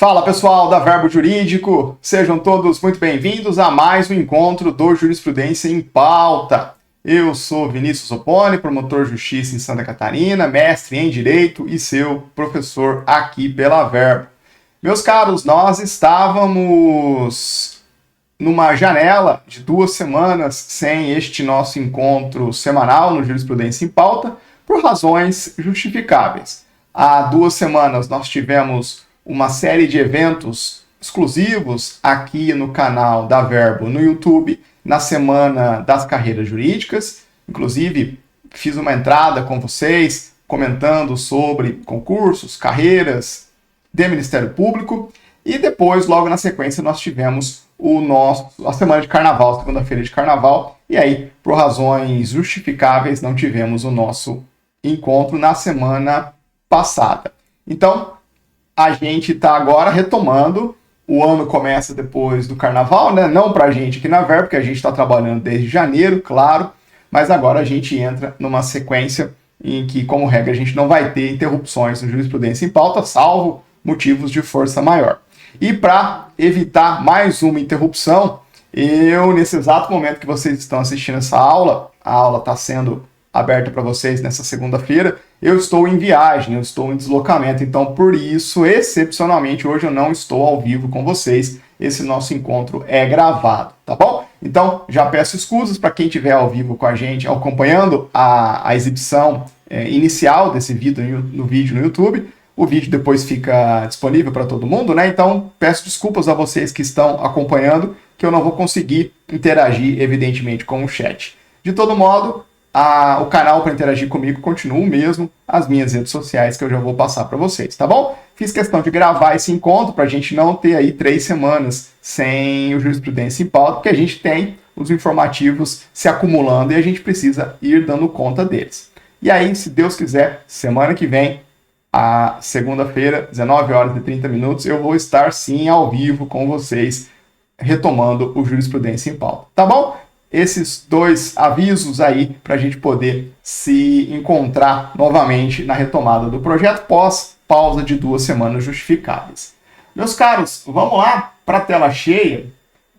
Fala pessoal da Verbo Jurídico, sejam todos muito bem-vindos a mais um encontro do Jurisprudência em Pauta. Eu sou Vinícius Opponi, promotor de justiça em Santa Catarina, mestre em Direito e seu professor aqui pela Verbo. Meus caros, nós estávamos numa janela de 2 semanas sem este nosso encontro semanal no Jurisprudência em Pauta, por razões justificáveis. Há 2 semanas nós tivemos uma série de eventos exclusivos aqui no canal da Verbo no YouTube, na Semana das Carreiras Jurídicas. Inclusive, fiz uma entrada com vocês comentando sobre concursos, carreiras de Ministério Público. E depois, logo na sequência, nós tivemos a Semana de Carnaval, segunda-feira de Carnaval. E aí, por razões justificáveis, não tivemos o nosso encontro na semana passada. Então, a gente está agora retomando. O ano começa depois do Carnaval, né? Não para a gente aqui na Verbo, porque a gente está trabalhando desde janeiro, claro, mas agora a gente entra numa sequência em que, como regra, a gente não vai ter interrupções no Jurisprudência em Pauta, salvo motivos de força maior. E para evitar mais uma interrupção, nesse exato momento que vocês estão assistindo essa aula, a aula está sendo aberta para vocês nessa segunda-feira, eu estou em viagem, eu estou em deslocamento, então por isso, excepcionalmente, hoje eu não estou ao vivo com vocês, esse nosso encontro é gravado, tá bom? Então, já peço escusas para quem estiver ao vivo com a gente, acompanhando a exibição inicial desse vídeo no vídeo no YouTube. O vídeo depois fica disponível para todo mundo, né? Então, peço desculpas a vocês que estão acompanhando, que eu não vou conseguir interagir, evidentemente, com o chat. De todo modo, o canal para interagir comigo continua o mesmo, as minhas redes sociais que eu já vou passar para vocês, tá bom? Fiz questão de gravar esse encontro para a gente não ter aí 3 semanas sem o Jurisprudência em Pauta, porque a gente tem os informativos se acumulando e a gente precisa ir dando conta deles. E aí, se Deus quiser, semana que vem, a segunda-feira, 19h30, eu vou estar sim ao vivo com vocês, retomando o Jurisprudência em Pauta, tá bom? Esses 2 avisos aí para a gente poder se encontrar novamente na retomada do projeto pós pausa de 2 semanas justificáveis. Meus caros, vamos lá para a tela cheia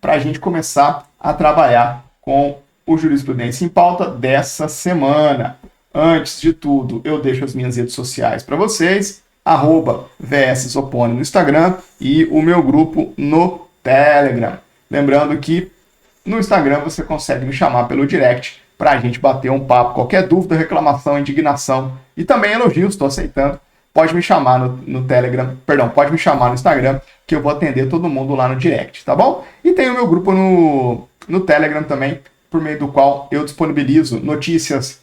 para a gente começar a trabalhar com o Jurisprudência em Pauta dessa semana. Antes de tudo, eu deixo as minhas redes sociais para vocês, @vsopponi no Instagram e o meu grupo no Telegram. Lembrando que no Instagram você consegue me chamar pelo direct para a gente bater um papo. Qualquer dúvida, reclamação, indignação e também elogios, estou aceitando. Pode me chamar no Telegram, pode me chamar no Instagram, que eu vou atender todo mundo lá no direct, tá bom? E tem o meu grupo no Telegram também, por meio do qual eu disponibilizo notícias.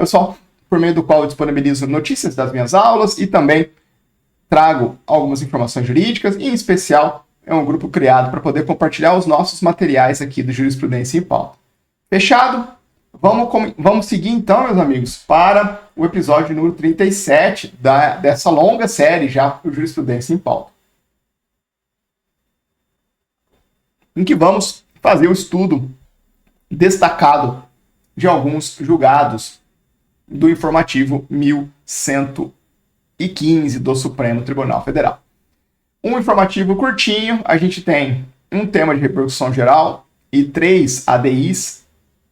Pessoal. Por meio do qual eu disponibilizo notícias das minhas aulas e também trago algumas informações jurídicas, e em especial é um grupo criado para poder compartilhar os nossos materiais aqui do Jurisprudência em Pauta. Fechado? Vamos seguir então, meus amigos, para o episódio número 37 dessa longa série já do Jurisprudência em Pauta, em que vamos fazer o estudo destacado de alguns julgados do informativo 1115 do Supremo Tribunal Federal. Um informativo curtinho, a gente tem um tema de repercussão geral e 3 ADIs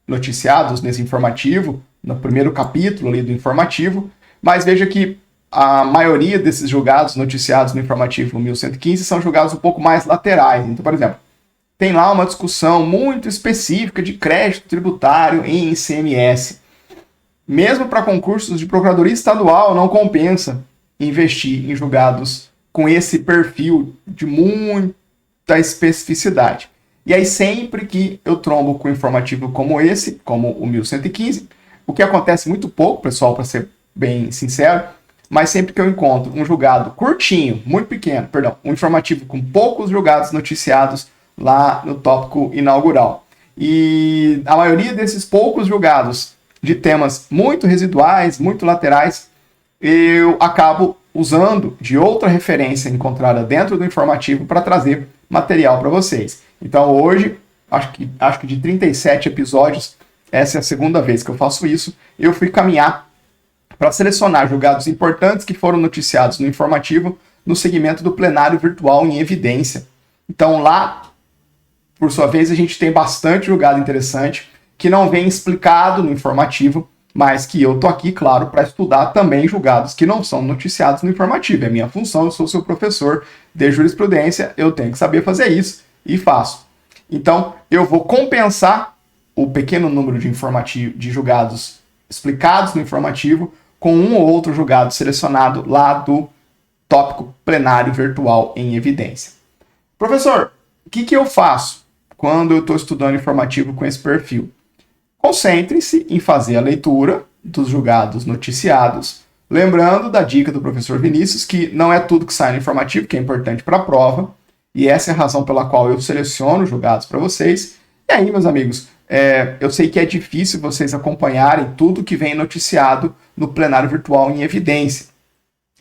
noticiados nesse informativo, no primeiro capítulo ali do informativo, mas veja que a maioria desses julgados noticiados no informativo 1115 são julgados um pouco mais laterais. Então, por exemplo, tem lá uma discussão muito específica de crédito tributário em ICMS. Mesmo para concursos de procuradoria estadual, não compensa investir em julgados com esse perfil de muita especificidade. E aí, sempre que eu trombo com um informativo como esse, como o 1115, o que acontece muito pouco, pessoal, para ser bem sincero, mas sempre que eu encontro um julgado curtinho, muito pequeno, um informativo com poucos julgados noticiados lá no tópico inaugural. E a maioria desses poucos julgados de temas muito residuais, muito laterais, eu acabo usando de outra referência encontrada dentro do informativo para trazer material para vocês. Então hoje, acho que de 37 episódios, essa é a segunda vez que eu faço isso, eu fui caminhar para selecionar julgados importantes que foram noticiados no informativo no segmento do plenário virtual em evidência. Então lá, por sua vez, a gente tem bastante julgado interessante que não vem explicado no informativo, mas que eu tô aqui, claro, para estudar também julgados que não são noticiados no informativo. É minha função, eu sou seu professor de jurisprudência, eu tenho que saber fazer isso e faço. Então, eu vou compensar o pequeno número de julgados explicados no informativo com um ou outro julgado selecionado lá do tópico plenário virtual em evidência. Professor, o que eu faço quando eu estou estudando informativo com esse perfil? Concentre-se em fazer a leitura dos julgados noticiados, lembrando da dica do professor Vinícius, que não é tudo que sai no informativo que é importante para a prova, e essa é a razão pela qual eu seleciono julgados para vocês. E aí, meus amigos, eu sei que é difícil vocês acompanharem tudo que vem noticiado no plenário virtual em evidência.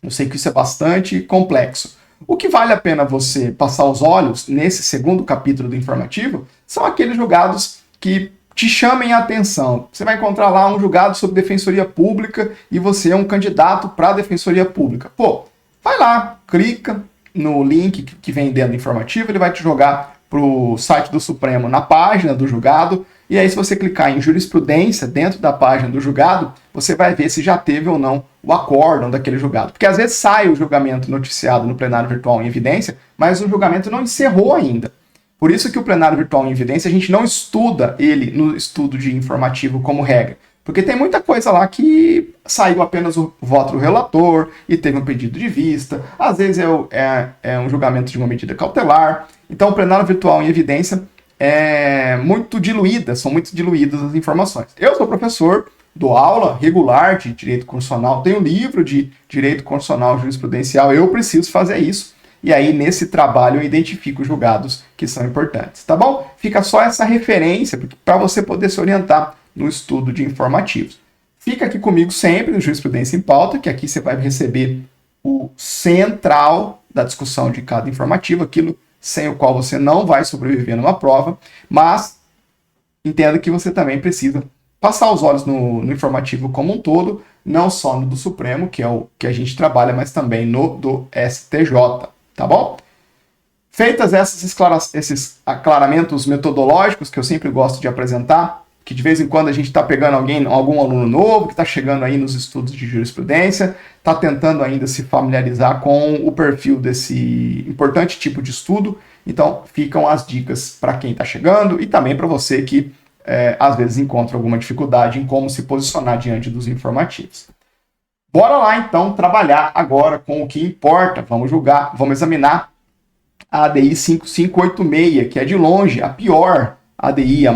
Eu sei que isso é bastante complexo. O que vale a pena você passar os olhos nesse segundo capítulo do informativo são aqueles julgados que te chamem a atenção. Você vai encontrar lá um julgado sobre defensoria pública e você é um candidato para a defensoria pública. Pô, vai lá, clica no link que vem dentro do informativo, ele vai te jogar para o site do Supremo na página do julgado, e aí se você clicar em jurisprudência dentro da página do julgado, você vai ver se já teve ou não o acórdão daquele julgado. Porque às vezes sai o julgamento noticiado no plenário virtual em evidência, mas o julgamento não encerrou ainda. Por isso que o plenário virtual em evidência, a gente não estuda ele no estudo de informativo como regra. Porque tem muita coisa lá que saiu apenas o voto do relator e teve um pedido de vista. Às vezes é um julgamento de uma medida cautelar. Então o plenário virtual em evidência é muito diluída, são muito diluídas as informações. Eu sou professor, dou aula regular de direito constitucional, tenho livro de direito constitucional jurisprudencial, eu preciso fazer isso. E aí, nesse trabalho, eu identifico os julgados que são importantes, tá bom? Fica só essa referência para você poder se orientar no estudo de informativos. Fica aqui comigo sempre no Jurisprudência em Pauta, que aqui você vai receber o central da discussão de cada informativo, aquilo sem o qual você não vai sobreviver numa prova, mas entenda que você também precisa passar os olhos no informativo como um todo, não só no do Supremo, que é o que a gente trabalha, mas também no do STJ. Tá bom? Feitas esses aclaramentos metodológicos que eu sempre gosto de apresentar, que de vez em quando a gente está pegando algum aluno novo que está chegando aí nos estudos de jurisprudência, está tentando ainda se familiarizar com o perfil desse importante tipo de estudo. Então ficam as dicas para quem está chegando e também para você que às vezes encontra alguma dificuldade em como se posicionar diante dos informativos. Bora lá, então, trabalhar agora com o que importa. Vamos examinar a ADI 5586, que é de longe a pior ADI,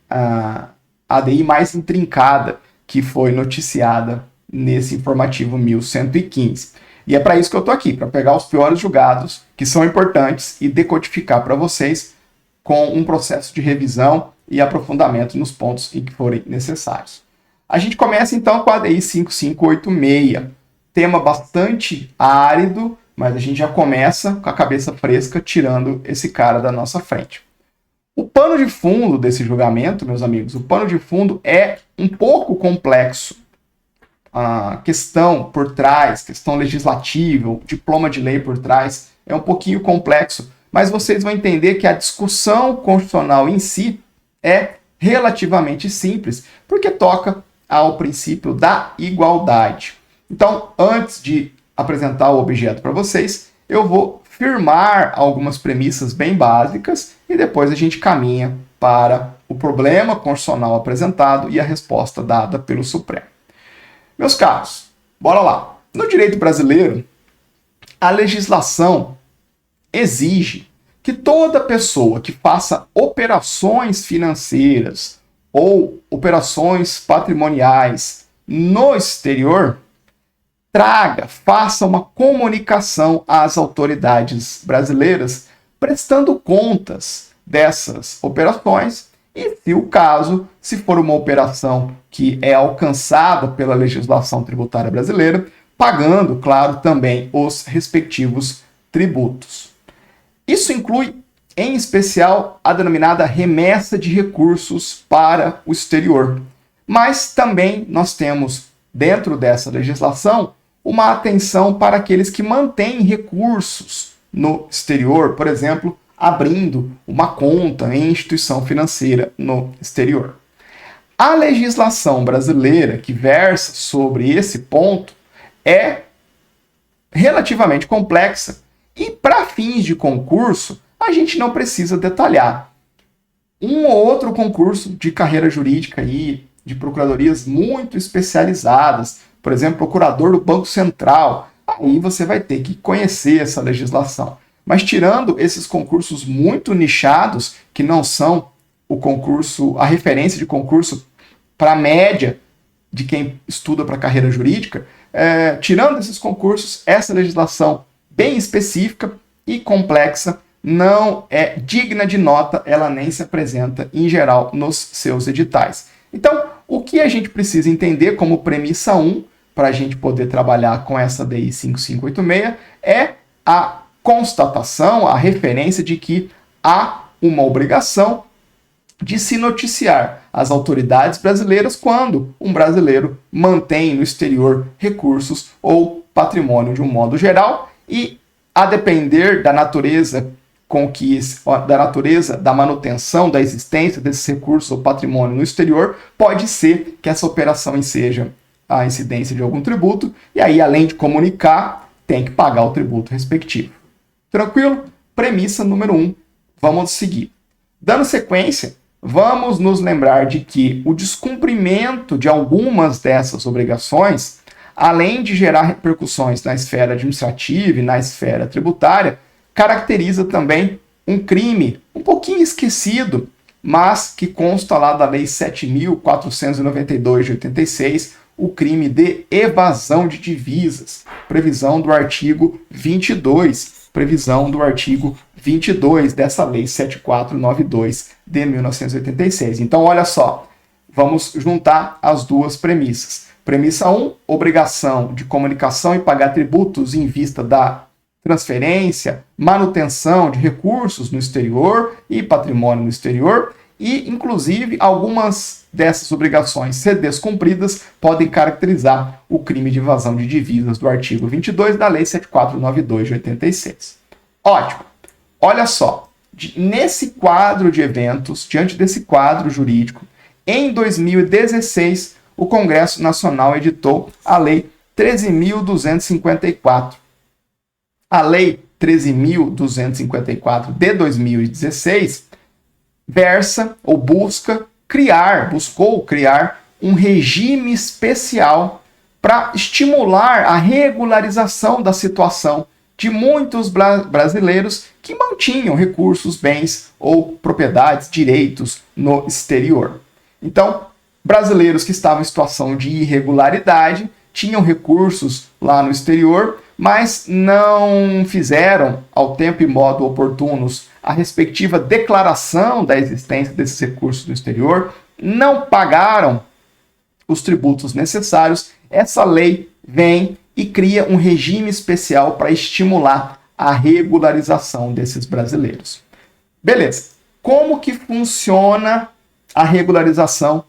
a ADI mais intrincada que foi noticiada nesse informativo 1115. E é para isso que eu estou aqui, para pegar os piores julgados que são importantes e decodificar para vocês com um processo de revisão e aprofundamento nos pontos em que forem necessários. A gente começa então com a ADI 5586, tema bastante árido, mas a gente já começa com a cabeça fresca tirando esse cara da nossa frente. O pano de fundo desse julgamento, meus amigos, o pano de fundo é um pouco complexo. A questão por trás, questão legislativa, o diploma de lei por trás é um pouquinho complexo, mas vocês vão entender que a discussão constitucional em si é relativamente simples, porque toca ao princípio da igualdade. Então, antes de apresentar o objeto para vocês, eu vou firmar algumas premissas bem básicas e depois a gente caminha para o problema constitucional apresentado e a resposta dada pelo Supremo. Meus caros, bora lá. No direito brasileiro, a legislação exige que toda pessoa que faça operações financeiras ou operações patrimoniais no exterior, faça uma comunicação às autoridades brasileiras, prestando contas dessas operações e, se o caso, se for uma operação que é alcançada pela legislação tributária brasileira, pagando, claro, também os respectivos tributos. Isso inclui, em especial, a denominada remessa de recursos para o exterior. Mas também nós temos dentro dessa legislação, uma atenção para aqueles que mantêm recursos no exterior, por exemplo, abrindo uma conta em instituição financeira no exterior. A legislação brasileira que versa sobre esse ponto é relativamente complexa e, para fins de concurso, a gente não precisa detalhar. Um ou outro concurso de carreira jurídica aí, de procuradorias muito especializadas, por exemplo, procurador do Banco Central, aí você vai ter que conhecer essa legislação. Mas tirando esses concursos muito nichados, que não são o concurso, a referência de concurso para a média de quem estuda para carreira jurídica, tirando esses concursos, essa legislação bem específica e complexa não é digna de nota, ela nem se apresenta em geral nos seus editais. Então, o que a gente precisa entender como premissa 1, para a gente poder trabalhar com essa DI 5586, é a constatação, a referência de que há uma obrigação de se noticiar às autoridades brasileiras quando um brasileiro mantém no exterior recursos ou patrimônio de um modo geral, e a depender da natureza da manutenção da existência desses recursos ou patrimônio no exterior, pode ser que essa operação enseja a incidência de algum tributo, e aí, além de comunicar, tem que pagar o tributo respectivo. Tranquilo? Premissa número 1, vamos seguir. Dando sequência, vamos nos lembrar de que o descumprimento de algumas dessas obrigações, além de gerar repercussões na esfera administrativa e na esfera tributária, caracteriza também um crime um pouquinho esquecido, mas que consta lá da Lei 7.492 de 86, o crime de evasão de divisas, previsão do artigo 22, dessa Lei 7492 de 1986. Então, olha só, vamos juntar as duas premissas. Premissa 1, obrigação de comunicação e pagar tributos em vista da transferência, manutenção de recursos no exterior e patrimônio no exterior, e, inclusive, algumas dessas obrigações, se descumpridas, podem caracterizar o crime de evasão de divisas do artigo 22 da Lei 7492 de 86. Ótimo! Olha só, nesse quadro de eventos, diante desse quadro jurídico, em 2016, o Congresso Nacional editou a Lei 13.254. A Lei 13.254 de 2016 versa ou buscou criar um regime especial para estimular a regularização da situação de muitos brasileiros que mantinham recursos, bens ou propriedades, direitos no exterior. Então, brasileiros que estavam em situação de irregularidade tinham recursos lá no exterior, mas não fizeram, ao tempo e modo oportunos, a respectiva declaração da existência desses recursos no exterior, não pagaram os tributos necessários. Essa lei vem e cria um regime especial para estimular a regularização desses brasileiros. Beleza. Como que funciona a regularização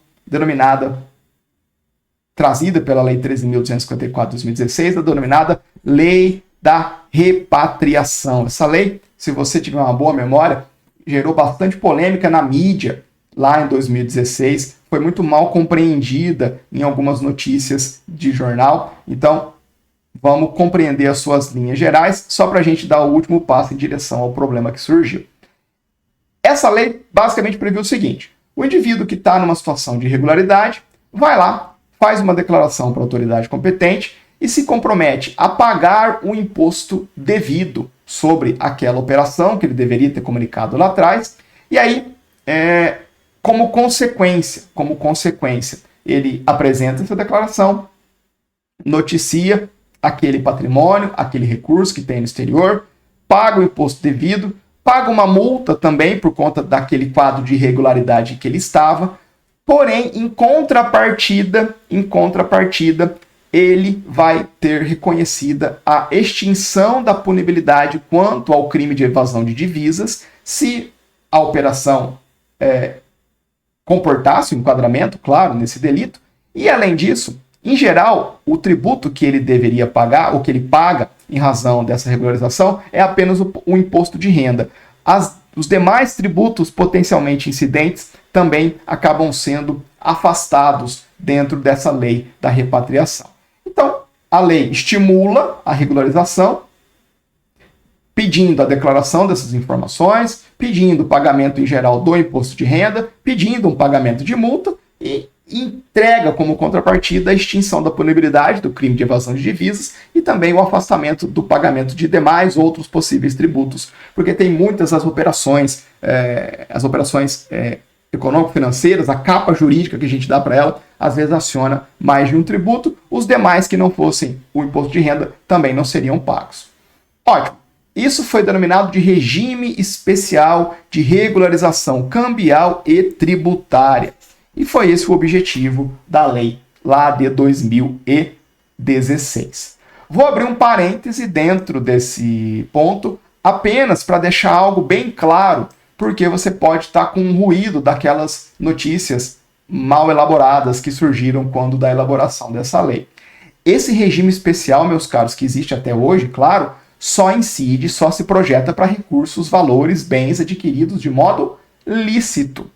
trazida pela Lei 13.254 de 2016, a denominada Lei da Repatriação? Essa lei, se você tiver uma boa memória, gerou bastante polêmica na mídia lá em 2016, foi muito mal compreendida em algumas notícias de jornal. Então, vamos compreender as suas linhas gerais, só para a gente dar o último passo em direção ao problema que surgiu. Essa lei basicamente previu o seguinte: o indivíduo que está numa situação de irregularidade vai lá, faz uma declaração para a autoridade competente e se compromete a pagar o imposto devido sobre aquela operação que ele deveria ter comunicado lá atrás. E aí, como consequência, ele apresenta essa declaração, noticia aquele patrimônio, aquele recurso que tem no exterior, paga o imposto devido, paga uma multa também por conta daquele quadro de irregularidade que ele estava. Porém, em contrapartida, ele vai ter reconhecida a extinção da punibilidade quanto ao crime de evasão de divisas, se a operação comportasse um enquadramento, claro, nesse delito. E, além disso, Em geral, o tributo que ele deveria pagar, ou que ele paga em razão dessa regularização, é apenas o imposto de renda. Os demais tributos potencialmente incidentes também acabam sendo afastados dentro dessa lei da repatriação. Então, a lei estimula a regularização, pedindo a declaração dessas informações, pedindo o pagamento em geral do imposto de renda, pedindo um pagamento de multa e entrega como contrapartida a extinção da punibilidade do crime de evasão de divisas e também o afastamento do pagamento de demais outros possíveis tributos, porque tem muitas as operações econômico-financeiras, a capa jurídica que a gente dá para ela, às vezes aciona mais de um tributo, os demais que não fossem o imposto de renda também não seriam pagos. Ótimo. Isso foi denominado de regime especial de regularização cambial e tributária. E foi esse o objetivo da lei lá de 2016. Vou abrir um parêntese dentro desse ponto, apenas para deixar algo bem claro, porque você pode estar com um ruído daquelas notícias mal elaboradas que surgiram quando da elaboração dessa lei. Esse regime especial, meus caros, que existe até hoje, claro, só incide, só se projeta para recursos, valores, bens adquiridos de modo lícito.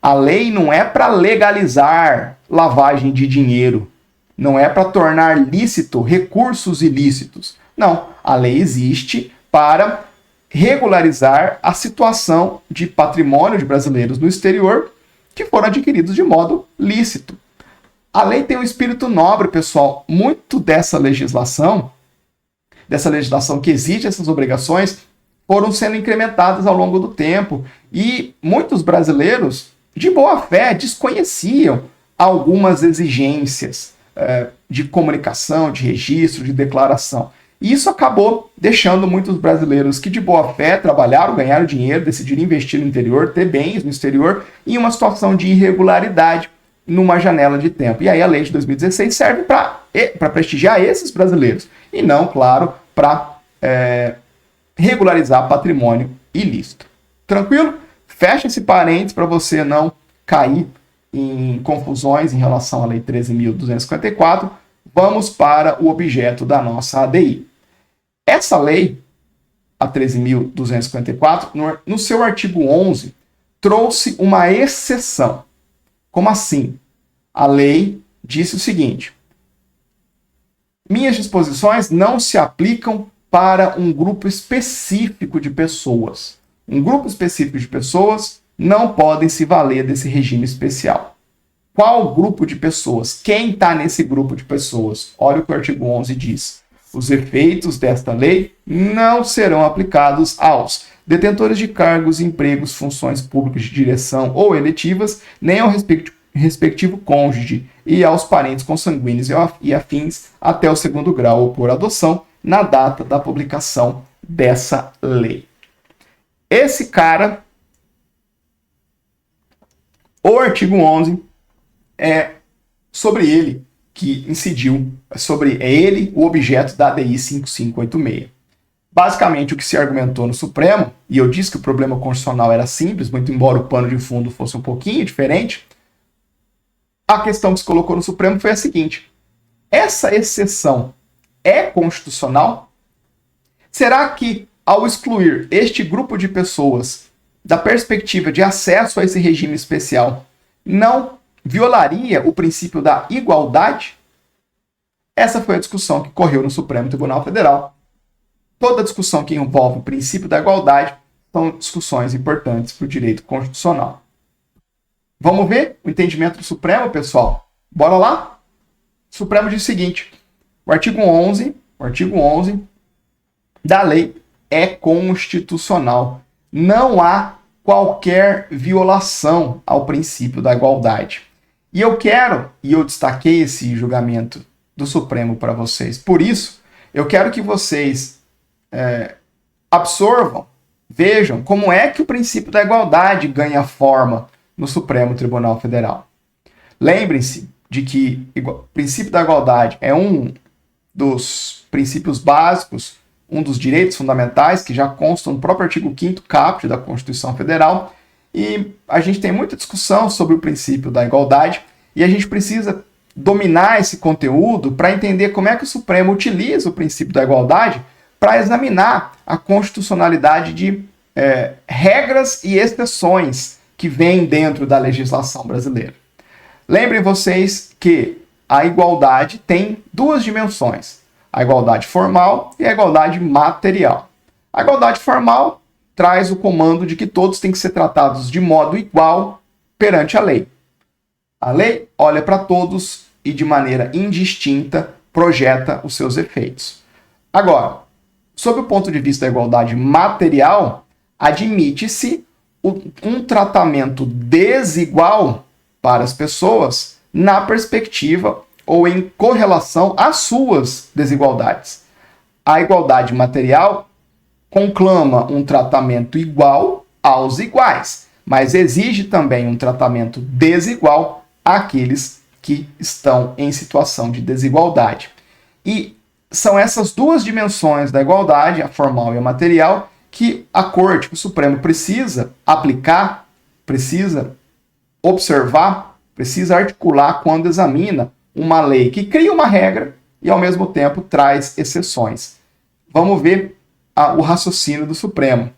A lei não é para legalizar lavagem de dinheiro, não é para tornar lícito recursos ilícitos. Não, a lei existe para regularizar a situação de patrimônio de brasileiros no exterior que foram adquiridos de modo lícito. A lei tem um espírito nobre, pessoal. Muito dessa legislação que exige essas obrigações, foram sendo incrementadas ao longo do tempo. E muitos brasileiros, de boa fé, desconheciam algumas exigências de comunicação, de registro, de declaração. E isso acabou deixando muitos brasileiros que de boa fé trabalharam, ganharam dinheiro, decidiram investir no interior, ter bens no exterior, em uma situação de irregularidade numa janela de tempo. E aí a lei de 2016 serve para prestigiar esses brasileiros e não, claro, para regularizar patrimônio ilícito. Tranquilo? Fecha esse parênteses para você não cair em confusões em relação à Lei 13.254. Vamos para o objeto da nossa ADI. Essa lei, a 13.254, no seu artigo 11, trouxe uma exceção. Como assim? A lei disse o seguinte: minhas disposições não se aplicam para um grupo específico de pessoas. Um grupo específico de pessoas não podem se valer desse regime especial. Qual grupo de pessoas? Quem está nesse grupo de pessoas? Olha o que o artigo 11 diz. Os efeitos desta lei não serão aplicados aos detentores de cargos, empregos, funções públicas de direção ou eletivas, nem ao respectivo cônjuge e aos parentes consanguíneos e afins até o segundo grau ou por adoção, na data da publicação dessa lei. Esse cara, o artigo 11, é sobre ele que incidiu, é ele o objeto da ADI 5586. Basicamente, o que se argumentou no Supremo, e eu disse que o problema constitucional era simples, muito embora o pano de fundo fosse um pouquinho diferente, a questão que se colocou no Supremo foi a seguinte: essa exceção é constitucional? Será que, ao excluir este grupo de pessoas da perspectiva de acesso a esse regime especial, não violaria o princípio da igualdade? Essa foi a discussão que correu no Supremo Tribunal Federal. Toda discussão que envolve o princípio da igualdade são discussões importantes para o direito constitucional. Vamos ver o entendimento do Supremo, pessoal? Bora lá? O Supremo diz o seguinte: o artigo 11 da lei é constitucional. Não há qualquer violação ao princípio da igualdade. E eu destaquei esse julgamento do Supremo para vocês. Por isso, eu quero que vocês absorvam, vejam como é que o princípio da igualdade ganha forma no Supremo Tribunal Federal. Lembrem-se de que o princípio da igualdade é um dos princípios básicos, um dos direitos fundamentais que já constam no próprio artigo 5º caput da Constituição Federal, e a gente tem muita discussão sobre o princípio da igualdade, e a gente precisa dominar esse conteúdo para entender como é que o Supremo utiliza o princípio da igualdade para examinar a constitucionalidade de regras e exceções que vêm dentro da legislação brasileira. Lembrem vocês que a igualdade tem duas dimensões, a igualdade formal e a igualdade material. A igualdade formal traz o comando de que todos têm que ser tratados de modo igual perante a lei. A lei olha para todos e, de maneira indistinta, projeta os seus efeitos. Agora, sob o ponto de vista da igualdade material, admite-se um tratamento desigual para as pessoas na perspectiva ou em correlação às suas desigualdades. A igualdade material conclama um tratamento igual aos iguais, mas exige também um tratamento desigual àqueles que estão em situação de desigualdade. E são essas duas dimensões da igualdade, a formal e a material, que a Corte, o Supremo, precisa aplicar, precisa observar, precisa articular quando examina uma lei que cria uma regra e, ao mesmo tempo, traz exceções. Vamos ver o raciocínio do Supremo.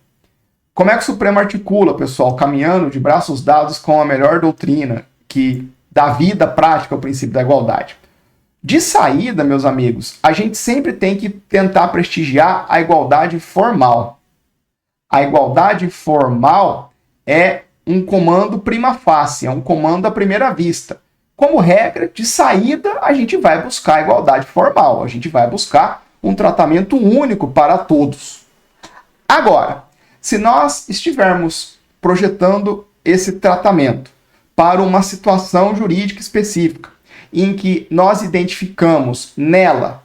Como é que o Supremo articula, pessoal, caminhando de braços dados com a melhor doutrina que dá vida prática ao princípio da igualdade? De saída, meus amigos, a gente sempre tem que tentar prestigiar a igualdade formal. A igualdade formal é um comando prima facie, é um comando à primeira vista. Como regra, de saída, a gente vai buscar a igualdade formal, a gente vai buscar um tratamento único para todos. Agora, se nós estivermos projetando esse tratamento para uma situação jurídica específica, em que nós identificamos nela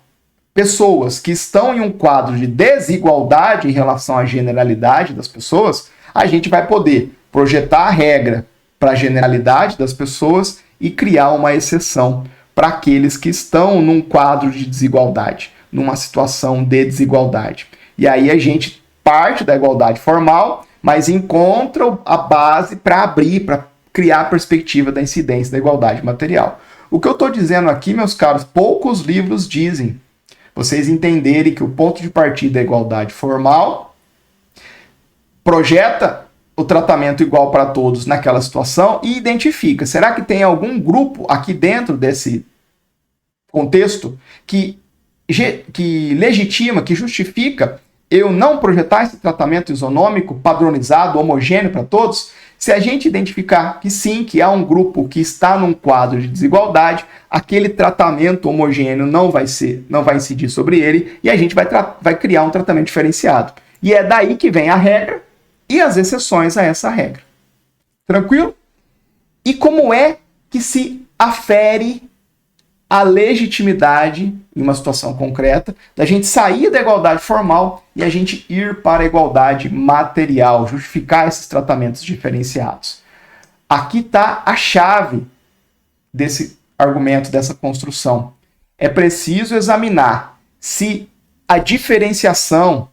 pessoas que estão em um quadro de desigualdade em relação à generalidade das pessoas, a gente vai poder projetar a regra para a generalidade das pessoas e criar uma exceção para aqueles que estão num quadro de desigualdade, numa situação de desigualdade. E aí a gente parte da igualdade formal, mas encontra a base para abrir, para criar a perspectiva da incidência da igualdade material. O que eu estou dizendo aqui, meus caros, poucos livros dizem. Vocês entenderem que o ponto de partida é a igualdade formal, projeta o tratamento igual para todos naquela situação e identifica, será que tem algum grupo aqui dentro desse contexto que legitima, que justifica eu não projetar esse tratamento isonômico, padronizado, homogêneo para todos? Se a gente identificar que sim, que há um grupo que está num quadro de desigualdade, aquele tratamento homogêneo não vai incidir sobre ele e a gente vai criar um tratamento diferenciado. E é daí que vem a regra e as exceções a essa regra. Tranquilo? E como é que se afere a legitimidade, em uma situação concreta, da gente sair da igualdade formal e a gente ir para a igualdade material, justificar esses tratamentos diferenciados? Aqui está a chave desse argumento, dessa construção. É preciso examinar se a diferenciação,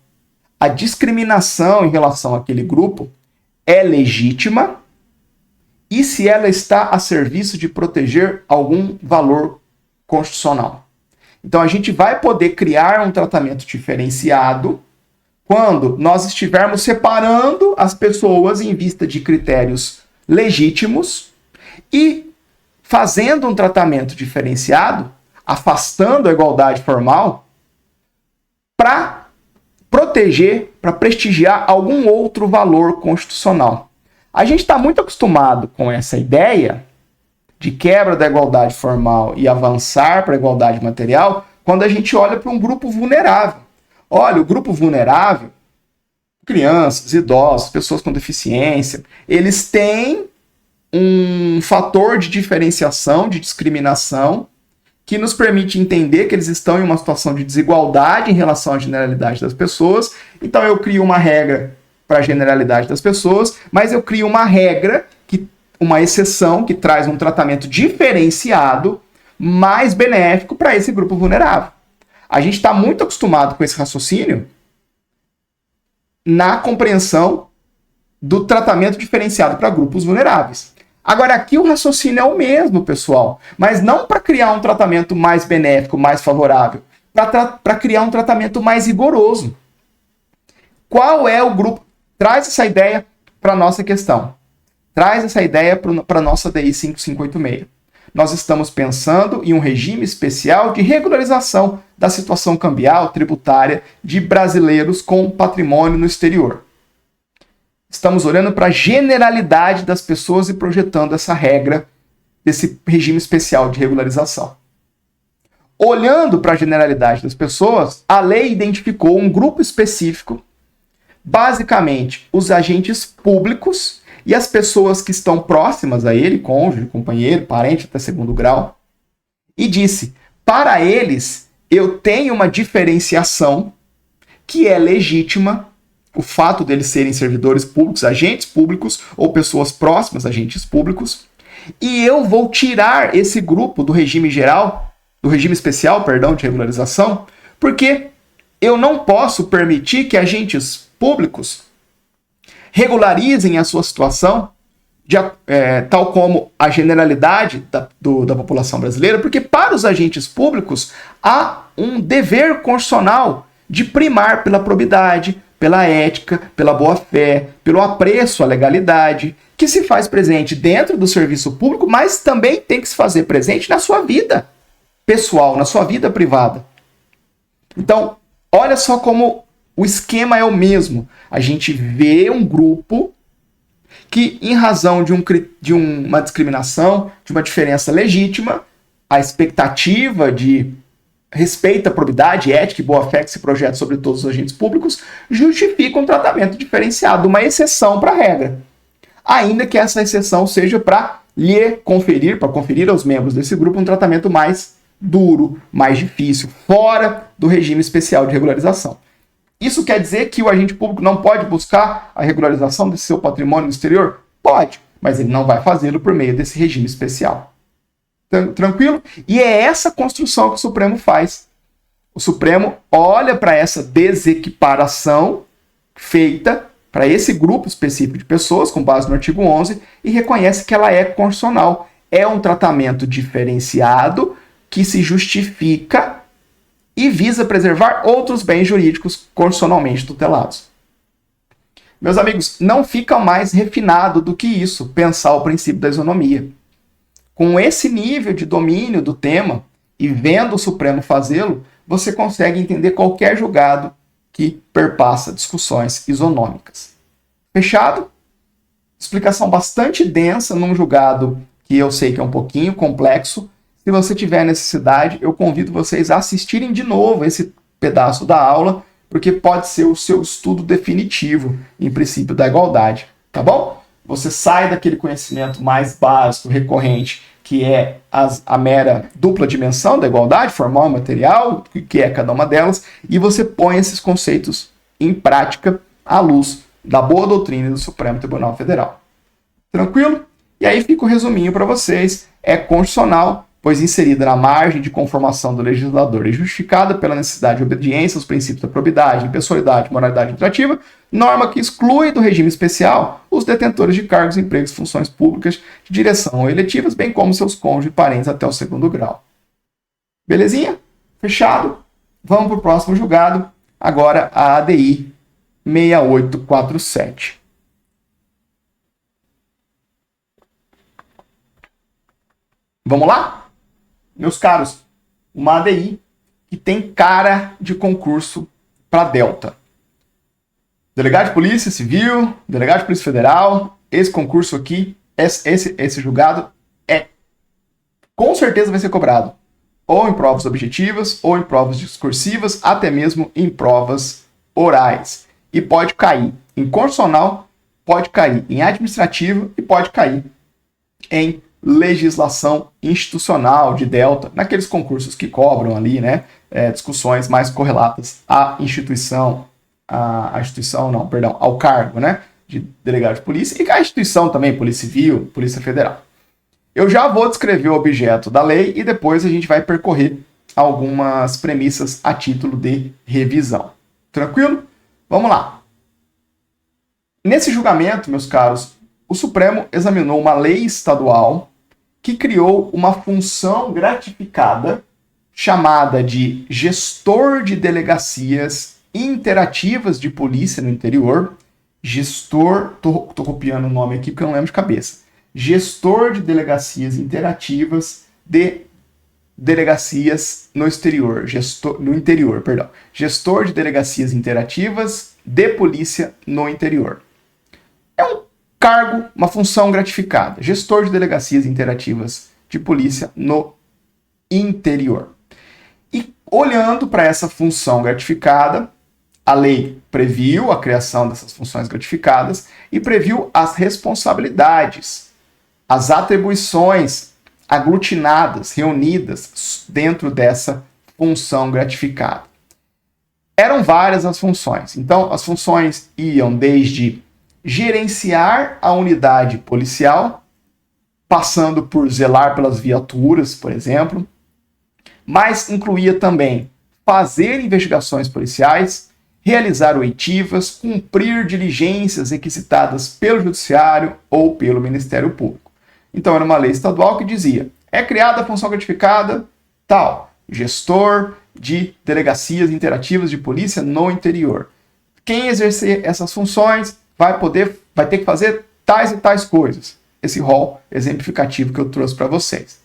a discriminação em relação àquele grupo é legítima e se ela está a serviço de proteger algum valor constitucional. Então a gente vai poder criar um tratamento diferenciado quando nós estivermos separando as pessoas em vista de critérios legítimos e fazendo um tratamento diferenciado, afastando a igualdade formal, para proteger, para prestigiar algum outro valor constitucional. A gente está muito acostumado com essa ideia de quebra da igualdade formal e avançar para a igualdade material quando a gente olha para um grupo vulnerável. Olha, o grupo vulnerável, crianças, idosos, pessoas com deficiência, eles têm um fator de diferenciação, de discriminação, que nos permite entender que eles estão em uma situação de desigualdade em relação à generalidade das pessoas. Então eu crio uma regra para a generalidade das pessoas, mas eu crio uma regra, uma exceção que traz um tratamento diferenciado, mais benéfico para esse grupo vulnerável. A gente está muito acostumado com esse raciocínio na compreensão do tratamento diferenciado para grupos vulneráveis. Agora, aqui o raciocínio é o mesmo, pessoal, mas não para criar um tratamento mais benéfico, mais favorável, para criar um tratamento mais rigoroso. Qual é o grupo? Traz essa ideia para a nossa questão. Traz essa ideia para a nossa DI 5586. Nós estamos pensando em um regime especial de regularização da situação cambial tributária de brasileiros com patrimônio no exterior. Estamos olhando para a generalidade das pessoas e projetando essa regra desse regime especial de regularização. Olhando para a generalidade das pessoas, a lei identificou um grupo específico, basicamente os agentes públicos e as pessoas que estão próximas a ele, cônjuge, companheiro, parente até segundo grau, e disse, para eles, eu tenho uma diferenciação que é legítima, o fato deles serem servidores públicos, agentes públicos ou pessoas próximas a agentes públicos, e eu vou tirar esse grupo do regime geral, do regime especial, perdão, de regularização, porque eu não posso permitir que agentes públicos regularizem a sua situação, tal como a generalidade da população brasileira, porque para os agentes públicos há um dever constitucional de primar pela probidade, pela ética, pela boa-fé, pelo apreço à legalidade, que se faz presente dentro do serviço público, mas também tem que se fazer presente na sua vida pessoal, na sua vida privada. Então, olha só como o esquema é o mesmo. A gente vê um grupo que, em razão de uma discriminação, de uma diferença legítima, a expectativa de respeito à probidade, ética e boa-fé que se projeta sobre todos os agentes públicos, justifica um tratamento diferenciado, uma exceção para a regra. Ainda que essa exceção seja para conferir aos membros desse grupo um tratamento mais duro, mais difícil, fora do regime especial de regularização. Isso quer dizer que o agente público não pode buscar a regularização desse seu patrimônio no exterior? Pode, mas ele não vai fazê-lo por meio desse regime especial. Tranquilo? E é essa construção que o Supremo faz. O Supremo olha para essa desequiparação feita para esse grupo específico de pessoas, com base no artigo 11, e reconhece que ela é constitucional. É um tratamento diferenciado que se justifica e visa preservar outros bens jurídicos constitucionalmente tutelados. Meus amigos, não fica mais refinado do que isso pensar o princípio da isonomia. Com esse nível de domínio do tema e vendo o Supremo fazê-lo, você consegue entender qualquer julgado que perpassa discussões isonômicas. Fechado? Explicação bastante densa num julgado que eu sei que é um pouquinho complexo. Se você tiver necessidade, eu convido vocês a assistirem de novo esse pedaço da aula, porque pode ser o seu estudo definitivo em princípio da igualdade, tá bom? Você sai daquele conhecimento mais básico, recorrente, que é a mera dupla dimensão da igualdade, formal e material, que é cada uma delas, e você põe esses conceitos em prática à luz da boa doutrina do Supremo Tribunal Federal. Tranquilo? E aí fica o resuminho para vocês. É constitucional, pois inserida na margem de conformação do legislador e justificada pela necessidade de obediência aos princípios da probidade, impessoalidade e moralidade imperativa, norma que exclui do regime especial os detentores de cargos, empregos e funções públicas de direção ou eletivas, bem como seus cônjuges e parentes até o segundo grau. Belezinha? Fechado? Vamos para o próximo julgado. Agora a ADI 6847. Vamos lá? Meus caros, uma ADI que tem cara de concurso para Delta. Delegado de Polícia Civil, Delegado de Polícia Federal, esse concurso aqui, esse julgado, com certeza vai ser cobrado. Ou em provas objetivas, ou em provas discursivas, até mesmo em provas orais. E pode cair em constitucional, pode cair em administrativo e pode cair em legislação institucional de Delta, naqueles concursos que cobram ali, né, discussões mais correlatas à instituição, ao cargo, né, de delegado de polícia, e à instituição também, Polícia Civil, Polícia Federal. Eu já vou descrever o objeto da lei e depois a gente vai percorrer algumas premissas a título de revisão. Tranquilo? Vamos lá. Nesse julgamento, meus caros, o Supremo examinou uma lei estadual que criou uma função gratificada chamada de gestor de delegacias interativas de polícia no interior. Gestor, tô copiando o nome aqui porque eu não lembro de cabeça. Gestor de delegacias interativas de delegacias no exterior, gestor de delegacias interativas de polícia no interior. É um cargo, uma função gratificada, gestor de delegacias interativas de polícia no interior. E olhando para essa função gratificada, a lei previu a criação dessas funções gratificadas e previu as responsabilidades, as atribuições aglutinadas, reunidas dentro dessa função gratificada. Eram várias as funções. Então, as funções iam desde gerenciar a unidade policial, passando por zelar pelas viaturas, por exemplo, mas incluía também fazer investigações policiais, realizar oitivas, cumprir diligências requisitadas pelo Judiciário ou pelo Ministério Público. Então, era uma lei estadual que dizia, é criada a função gratificada, tal, gestor de delegacias interativas de polícia no interior. Quem exercer essas funções vai ter que fazer tais e tais coisas. Esse rol exemplificativo que eu trouxe para vocês.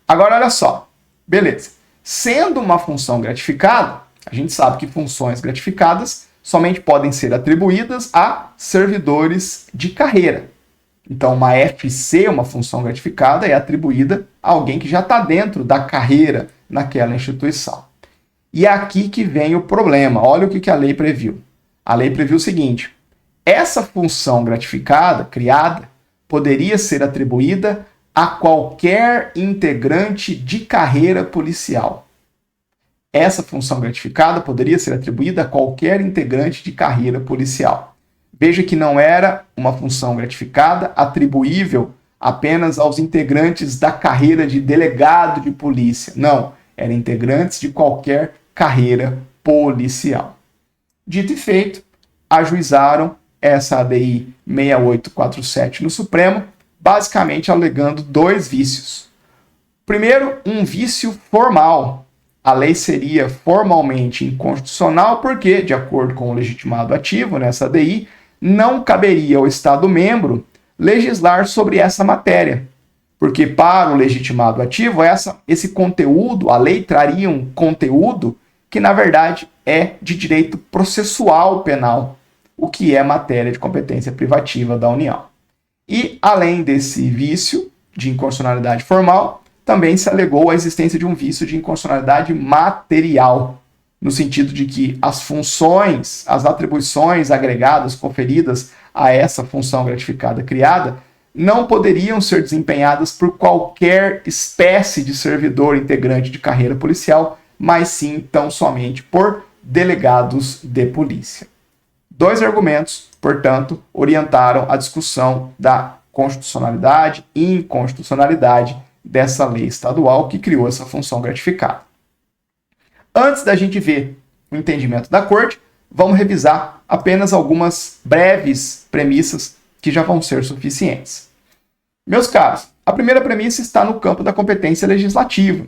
Agora, olha só, beleza. Sendo uma função gratificada, a gente sabe que funções gratificadas somente podem ser atribuídas a servidores de carreira. Então, uma FC, uma função gratificada, é atribuída a alguém que já está dentro da carreira naquela instituição. E é aqui que vem o problema. Olha o que a lei previu. A lei previu o seguinte: essa função gratificada, criada, poderia ser atribuída a qualquer integrante de carreira policial. Essa função gratificada poderia ser atribuída a qualquer integrante de carreira policial. Veja que não era uma função gratificada atribuível apenas aos integrantes da carreira de delegado de polícia. Não, eram integrantes de qualquer carreira policial. Dito e feito, ajuizaram essa ADI 6847 no Supremo, basicamente alegando dois vícios. Primeiro, um vício formal. A lei seria formalmente inconstitucional porque, de acordo com o legitimado ativo nessa ADI, não caberia ao Estado-membro legislar sobre essa matéria. Porque para o legitimado ativo, esse conteúdo, a lei traria um conteúdo que, na verdade, é de direito processual penal, o que é matéria de competência privativa da União. E, além desse vício de inconstitucionalidade formal, também se alegou a existência de um vício de inconstitucionalidade material, no sentido de que as funções, as atribuições agregadas, conferidas a essa função gratificada criada, não poderiam ser desempenhadas por qualquer espécie de servidor integrante de carreira policial, mas sim, tão somente por delegados de polícia. Dois argumentos, portanto, orientaram a discussão da constitucionalidade e inconstitucionalidade dessa lei estadual que criou essa função gratificada. Antes da gente ver o entendimento da Corte, vamos revisar apenas algumas breves premissas que já vão ser suficientes. Meus caros, a primeira premissa está no campo da competência legislativa.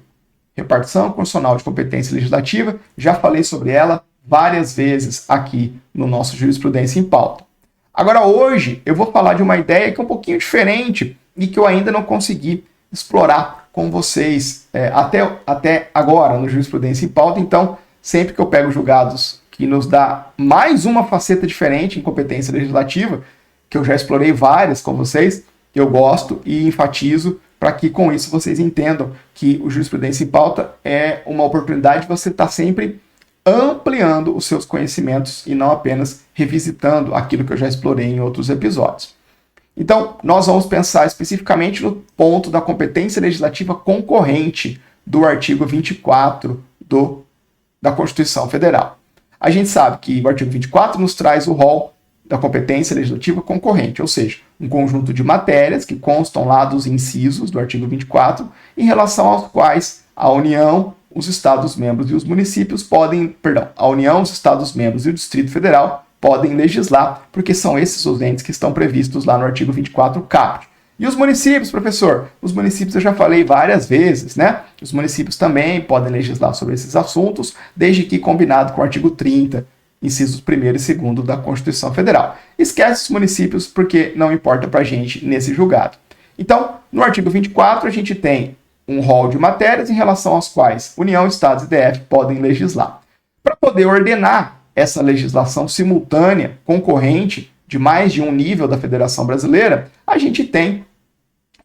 Repartição constitucional de competência legislativa, já falei sobre ela várias vezes aqui no nosso Jurisprudência em Pauta. Agora, hoje, eu vou falar de uma ideia que é um pouquinho diferente e que eu ainda não consegui explorar com vocês até agora no Jurisprudência em Pauta. Então, sempre que eu pego julgados que nos dá mais uma faceta diferente em competência legislativa, que eu já explorei várias com vocês, eu gosto e enfatizo para que com isso vocês entendam que o Jurisprudência em Pauta é uma oportunidade de você estar sempre ampliando os seus conhecimentos e não apenas revisitando aquilo que eu já explorei em outros episódios. Então, nós vamos pensar especificamente no ponto da competência legislativa concorrente do artigo 24 da Constituição Federal. A gente sabe que o artigo 24 nos traz o rol da competência legislativa concorrente, ou seja, um conjunto de matérias que constam lá dos incisos do artigo 24, em relação aos quais a União, os Estados-membros e os municípios a União, os Estados-membros e o Distrito Federal podem legislar, porque são esses os entes que estão previstos lá no artigo 24 caput. E os municípios, professor? Os municípios eu já falei várias vezes, né? Os municípios também podem legislar sobre esses assuntos, desde que combinado com o artigo 30, incisos 1º e 2º da Constituição Federal. Esquece os municípios porque não importa pra gente nesse julgado. Então, no artigo 24, a gente tem um rol de matérias em relação às quais União, Estados e DF podem legislar. Para poder ordenar essa legislação simultânea, concorrente, de mais de um nível da Federação Brasileira, a gente tem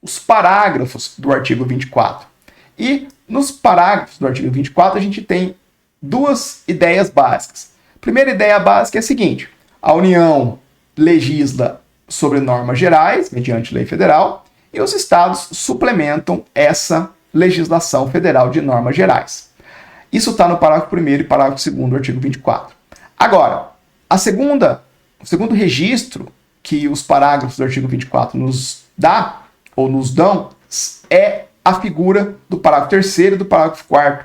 os parágrafos do artigo 24. E nos parágrafos do artigo 24, a gente tem duas ideias básicas. A primeira ideia básica é a seguinte: a União legisla sobre normas gerais, mediante lei federal, e os estados suplementam essa legislação federal de normas gerais. Isso está no parágrafo 1º e parágrafo 2º do artigo 24. Agora, o segundo registro que os parágrafos do artigo 24 nos dá, ou nos dão, é a figura do parágrafo 3º e do parágrafo 4º,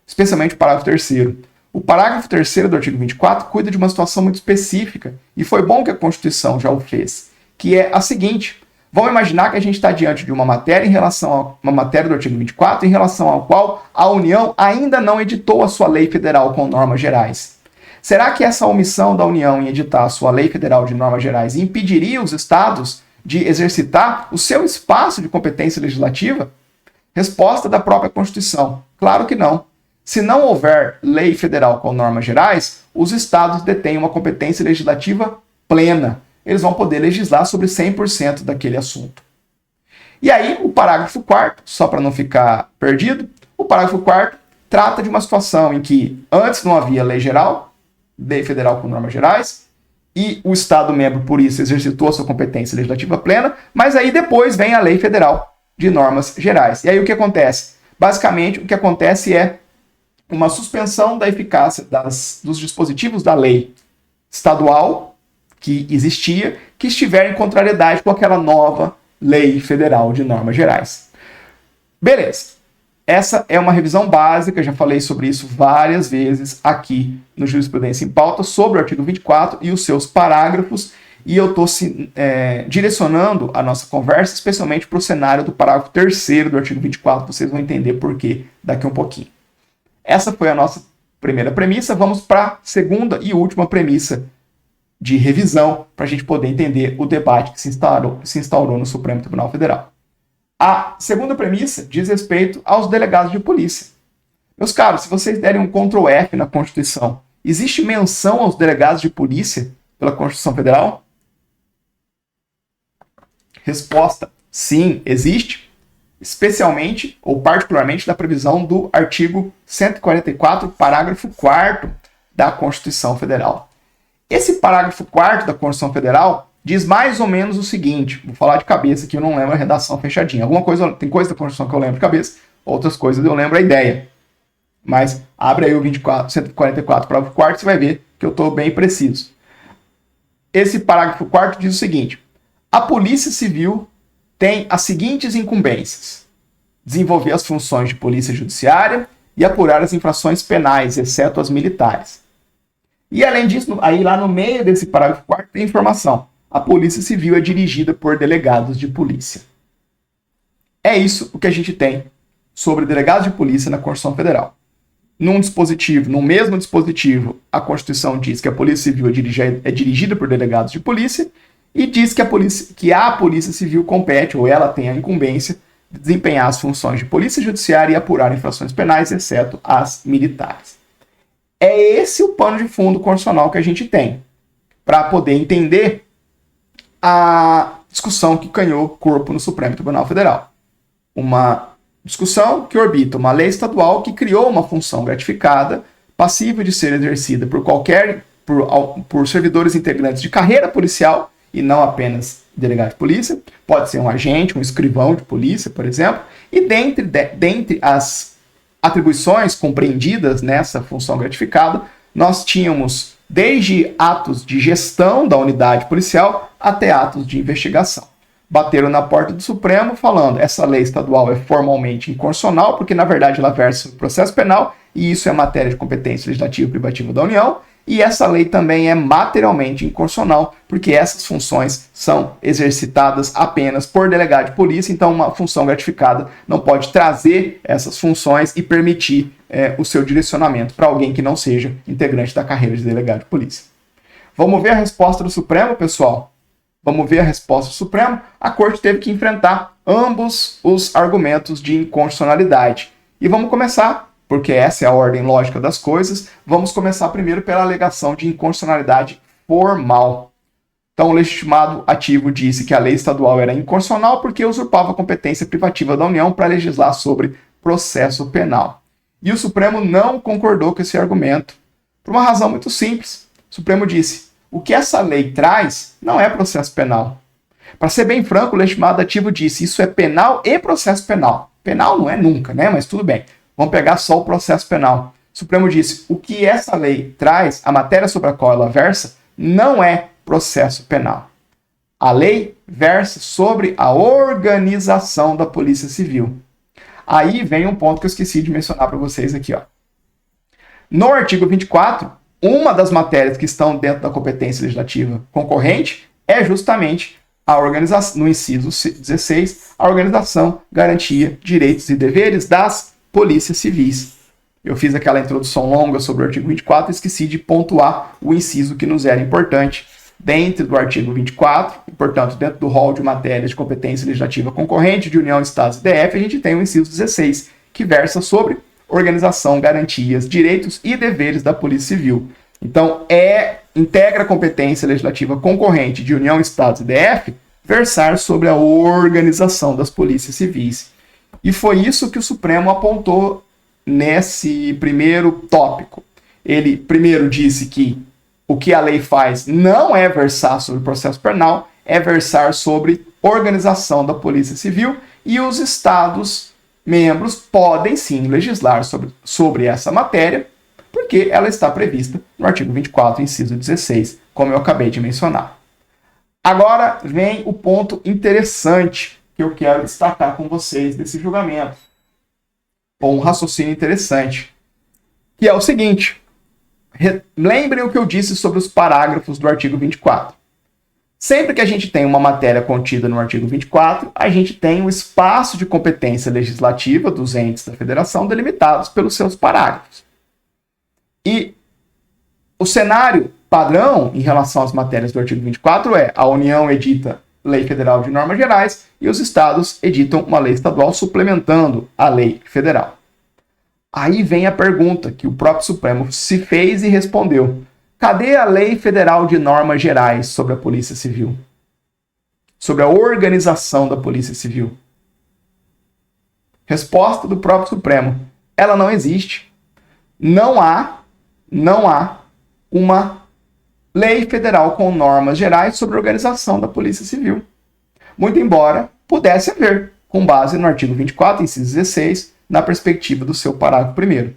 especialmente o parágrafo 3º. O parágrafo 3º do artigo 24 cuida de uma situação muito específica, e foi bom que a Constituição já o fez, que é a seguinte: vamos imaginar que a gente está diante de uma matéria uma matéria do artigo 24, em relação ao qual a União ainda não editou a sua lei federal com normas gerais. Será que essa omissão da União em editar a sua lei federal de normas gerais impediria os estados de exercitar o seu espaço de competência legislativa? Resposta da própria Constituição: claro que não. Se não houver lei federal com normas gerais, os estados detêm uma competência legislativa plena. Eles vão poder legislar sobre 100% daquele assunto. E aí, o parágrafo 4º, só para não ficar perdido, o parágrafo 4º trata de uma situação em que antes não havia lei geral, lei federal com normas gerais, e o Estado membro, por isso, exercitou a sua competência legislativa plena, mas aí depois vem a lei federal de normas gerais. E aí o que acontece? Basicamente, o que acontece é uma suspensão da eficácia dos dispositivos da lei estadual que existia, que estiver em contrariedade com aquela nova lei federal de normas gerais. Beleza. Essa é uma revisão básica, já falei sobre isso várias vezes aqui no Jurisprudência em Pauta, sobre o artigo 24 e os seus parágrafos, e eu estou direcionando a nossa conversa especialmente para o cenário do parágrafo 3º do artigo 24, vocês vão entender por quê daqui a um pouquinho. Essa foi a nossa primeira premissa. Vamos para a segunda e última premissa de revisão, para a gente poder entender o debate que se instaurou no Supremo Tribunal Federal. A segunda premissa diz respeito aos delegados de polícia. Meus caros, se vocês derem um Ctrl F na Constituição, existe menção aos delegados de polícia pela Constituição Federal? Resposta: sim, existe. Especialmente ou particularmente da previsão do artigo 144, parágrafo 4º da Constituição Federal. Esse parágrafo 4º da Constituição Federal diz mais ou menos o seguinte, vou falar de cabeça que eu não lembro a redação fechadinha. Tem coisa da Constituição que eu lembro de cabeça, outras coisas eu lembro a ideia. Mas abre aí o 144, parágrafo 4º, você vai ver que eu estou bem preciso. Esse parágrafo 4º diz o seguinte: a Polícia Civil tem as seguintes incumbências: desenvolver as funções de polícia judiciária e apurar as infrações penais, exceto as militares. E além disso, aí lá no meio desse parágrafo 4º tem informação: a Polícia Civil é dirigida por delegados de polícia. É isso o que a gente tem sobre delegados de polícia na Constituição Federal. No mesmo dispositivo, a Constituição diz que a Polícia Civil é dirigida por delegados de polícia, e diz que a Polícia Civil compete, ou ela tem a incumbência, de desempenhar as funções de polícia judiciária e apurar infrações penais, exceto as militares. É esse o pano de fundo constitucional que a gente tem, para poder entender a discussão que ganhou corpo no Supremo Tribunal Federal. Uma discussão que orbita uma lei estadual que criou uma função gratificada, passível de ser exercida por servidores integrantes de carreira policial, e não apenas delegado de polícia, pode ser um agente, um escrivão de polícia, por exemplo, e dentre as atribuições compreendidas nessa função gratificada, nós tínhamos desde atos de gestão da unidade policial até atos de investigação. Bateram na porta do Supremo falando: essa lei estadual é formalmente inconstitucional, porque na verdade ela versa sobre o processo penal, e isso é matéria de competência legislativa e privativa da União, e essa lei também é materialmente inconstitucional, porque essas funções são exercitadas apenas por delegado de polícia, então uma função gratificada não pode trazer essas funções e permitir o seu direcionamento para alguém que não seja integrante da carreira de delegado de polícia. Vamos ver a resposta do Supremo, pessoal? Vamos ver a resposta do Supremo. A Corte teve que enfrentar ambos os argumentos de inconstitucionalidade. E vamos começar, porque essa é a ordem lógica das coisas, vamos começar primeiro pela alegação de inconstitucionalidade formal. Então, o legitimado ativo disse que a lei estadual era inconstitucional porque usurpava a competência privativa da União para legislar sobre processo penal. E o Supremo não concordou com esse argumento, por uma razão muito simples. O Supremo disse: o que essa lei traz não é processo penal. Para ser bem franco, o legitimado ativo disse: isso é penal e processo penal. Penal não é nunca, né? Mas tudo bem. Vamos pegar só o processo penal. O Supremo disse: o que essa lei traz, a matéria sobre a qual ela versa, não é processo penal. A lei versa sobre a organização da Polícia Civil. Aí vem um ponto que eu esqueci de mencionar para vocês aqui, ó. No artigo 24, uma das matérias que estão dentro da competência legislativa concorrente é justamente a organização, no inciso 16, a organização, garantia, direitos e deveres das polícias civis. Eu fiz aquela introdução longa sobre o artigo 24 e esqueci de pontuar o inciso que nos era importante. Dentro do artigo 24, e, portanto, dentro do rol de matérias de competência legislativa concorrente de União, Estados e DF, a gente tem o inciso 16, que versa sobre organização, garantias, direitos e deveres da Polícia Civil. Então, integra a competência legislativa concorrente de União, Estados e DF versar sobre a organização das polícias civis. E foi isso que o Supremo apontou nesse primeiro tópico. Ele primeiro disse que o que a lei faz não é versar sobre processo penal, é versar sobre organização da Polícia Civil, e os Estados membros podem sim legislar sobre essa matéria, porque ela está prevista no artigo 24, inciso 16, como eu acabei de mencionar. Agora vem o ponto interessante que eu quero destacar com vocês desse julgamento, ou um raciocínio interessante, que é o seguinte: lembrem o que eu disse sobre os parágrafos do artigo 24. Sempre que a gente tem uma matéria contida no artigo 24, a gente tem o espaço de competência legislativa dos entes da federação delimitados pelos seus parágrafos. E o cenário padrão em relação às matérias do artigo 24 é: a União edita lei federal de normas gerais e os estados editam uma lei estadual suplementando a lei federal. Aí vem a pergunta que o próprio Supremo se fez e respondeu: cadê a lei federal de normas gerais sobre a Polícia Civil? Sobre a organização da Polícia Civil? Resposta do próprio Supremo: ela não existe. Não há uma lei federal com normas gerais sobre a organização da Polícia Civil. Muito embora pudesse haver, com base no artigo 24, inciso 16, na perspectiva do seu parágrafo 1º.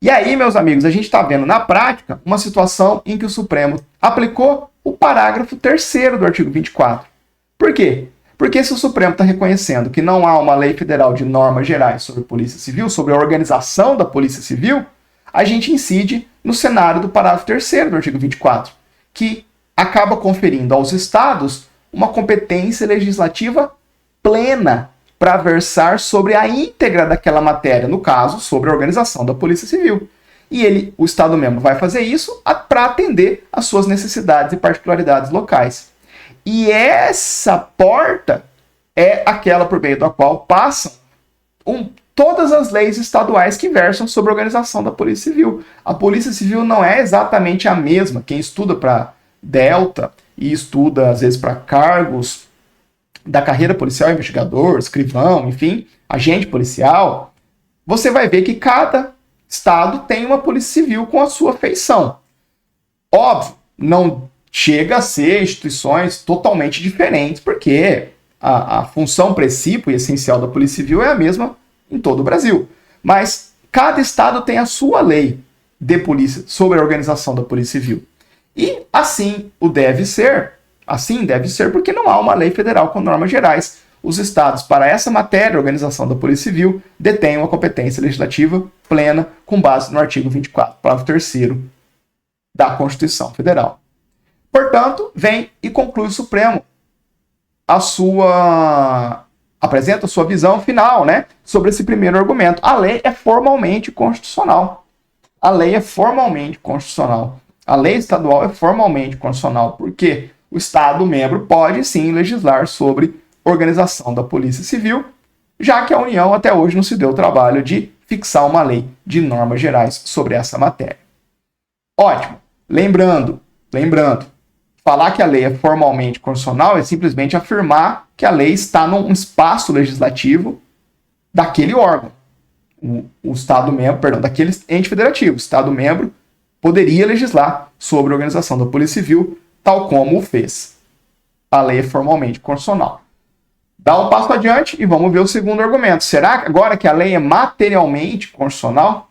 E aí, meus amigos, a gente está vendo na prática uma situação em que o Supremo aplicou o parágrafo 3º do artigo 24. Por quê? Porque se o Supremo está reconhecendo que não há uma lei federal de normas gerais sobre a Polícia Civil, sobre a organização da Polícia Civil, a gente incide no cenário do parágrafo 3º do artigo 24, que acaba conferindo aos estados uma competência legislativa plena para versar sobre a íntegra daquela matéria, no caso, sobre a organização da Polícia Civil. E o Estado membro vai fazer isso para atender às suas necessidades e particularidades locais. E essa porta é aquela por meio da qual passam todas as leis estaduais que versam sobre a organização da Polícia Civil. A Polícia Civil não é exatamente a mesma. Quem estuda para Delta e estuda, às vezes, para cargos da carreira policial, investigador, escrivão, enfim, agente policial, você vai ver que cada estado tem uma Polícia Civil com a sua feição. Óbvio, não chega a ser instituições totalmente diferentes, porque a função, princípio e essencial da Polícia Civil é a mesma em todo o Brasil. Mas cada estado tem a sua lei de polícia sobre a organização da Polícia Civil. E assim deve ser porque não há uma lei federal com normas gerais. Os estados, para essa matéria, organização da Polícia Civil, detêm uma competência legislativa plena com base no artigo 24, parágrafo 3º da Constituição Federal. Portanto, vem e conclui o Supremo apresenta a sua visão final, né, sobre esse primeiro argumento. A lei é formalmente constitucional. A lei é formalmente constitucional. A lei estadual é formalmente constitucional, porque o Estado-membro pode sim legislar sobre organização da Polícia Civil, já que a União até hoje não se deu o trabalho de fixar uma lei de normas gerais sobre essa matéria. Ótimo. Lembrando, falar que a lei é formalmente constitucional é simplesmente afirmar que a lei está num espaço legislativo daquele órgão. O Estado-membro, daquele ente federativo. O Estado-membro poderia legislar sobre a organização da Polícia Civil, tal como o fez. A lei é formalmente constitucional. Dá um passo adiante e vamos ver o segundo argumento. Será agora que a lei é materialmente constitucional?